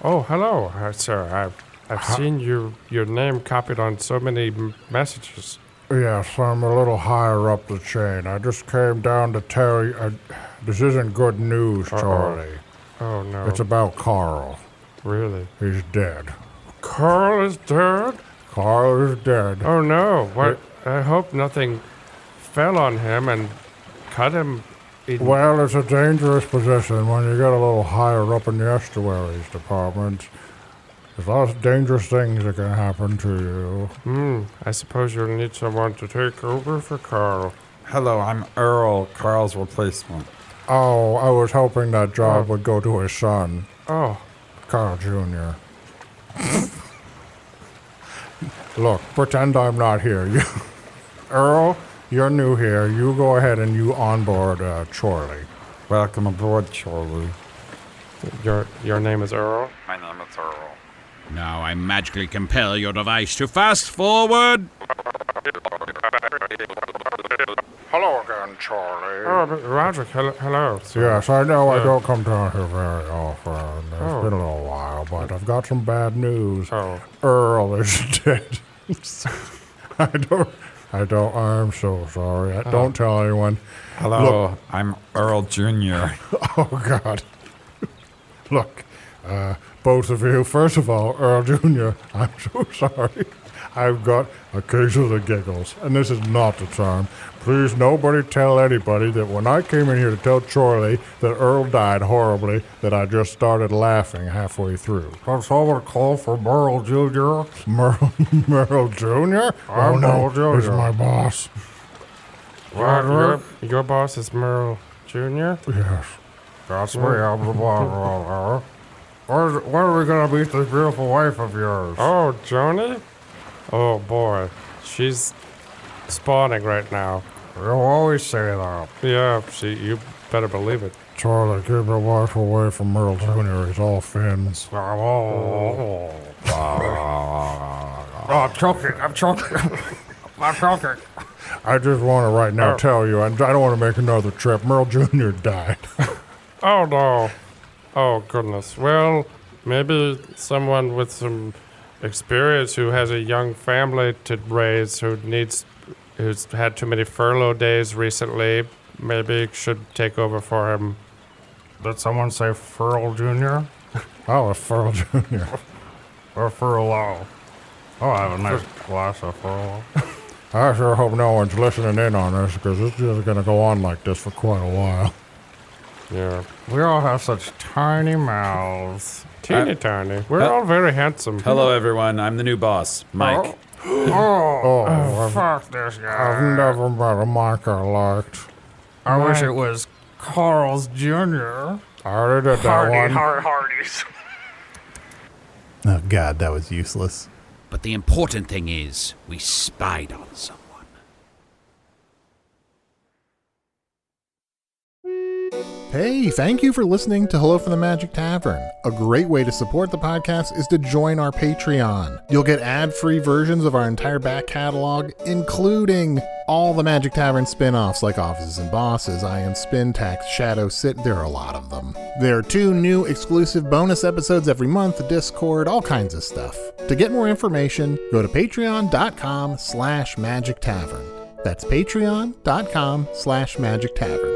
E: hello, sir. I've seen your name copied on so many messages.
I: Yes, I'm a little higher up the chain. I just came down to tell you, this isn't good news, Chorly.
E: Oh, no.
I: It's about Carl.
E: Really?
I: He's dead.
E: Carl is dead?
I: Carl is dead.
E: Oh, no. What? I hope nothing fell on him and cut him.
I: Well, it's a dangerous position when you get a little higher up in the estuaries department. There's lots of dangerous things that can happen to you.
E: I suppose you'll need someone to take over for Carl.
H: Hello, I'm Earl, Carl's replacement.
I: Oh, I was hoping that job would go to his son,
E: Oh,
I: Carl Jr. Look, pretend I'm not here. Earl, you're new here. You go ahead and you onboard Chorly.
H: Welcome aboard, Chorly.
E: your name is Earl?
H: My name is Earl.
C: Now I magically compel your device to fast forward.
I: Hello again, Chorly.
E: Oh, but Roderick, hello. sir.
I: Yes, I know I don't come down here very often. It's been a little while, but I've got some bad news.
E: Oh.
I: Earl is dead. I'm so sorry. Don't tell anyone.
H: Hello, I'm Earl Jr.
I: Oh, God. Look, both of you, first of all, Earl Jr., I'm so sorry. I've got a case of the giggles, and this is not the time. Please, nobody tell anybody that when I came in here to tell Chorly that Earl died horribly, that I just started laughing halfway through. Can someone call for Merle Jr.? Merle Jr.? Oh, no, he's my boss.
E: What? Your boss is Merle Jr.?
I: Yes. That's me, I'm the boss. Where are we gonna meet this beautiful wife of yours?
E: Oh, Joni? Oh, boy. She's spawning right now.
I: You always say that.
E: Yeah, you better believe it.
I: Charlie, keep your wife away from Earl Jr. He's all fins.
E: Oh,
I: I'm choking. I'm choking. I just want to right now tell you, I don't want to make another trip. Merle Jr. died.
E: Oh, no. Oh, goodness. Well, maybe someone with some experience who has a young family to raise, who's had too many furlough days recently, maybe should take over for him.
I: Did someone say Furl Jr.? Oh, a Furl Jr. Or Furlough. Oh, I have a nice glass of Furlough. I sure hope no one's listening in on this, because it's just going to go on like this for quite a while.
E: Yeah.
I: We all have such tiny mouths.
E: Teeny tiny. We're all very handsome.
C: Hello, everyone. I'm the new boss, Mike.
I: Fuck this guy. I've never met a Mike I liked. I wish it was Carl's Jr. I already did that one.
E: Hardies.
D: Oh, God, that was useless.
F: But the important thing is, we spied on someone.
D: Hey, thank you for listening to Hello from the Magic Tavern. A great way to support the podcast is to join our Patreon. You'll get ad-free versions of our entire back catalog, including all the Magic Tavern spin-offs like Offices and Bosses, I Am Spin Tax, Shadow Sit, there are a lot of them. There are 2 new exclusive bonus episodes every month, Discord, all kinds of stuff. To get more information, go to patreon.com/Magic Tavern. That's patreon.com/Magic Tavern.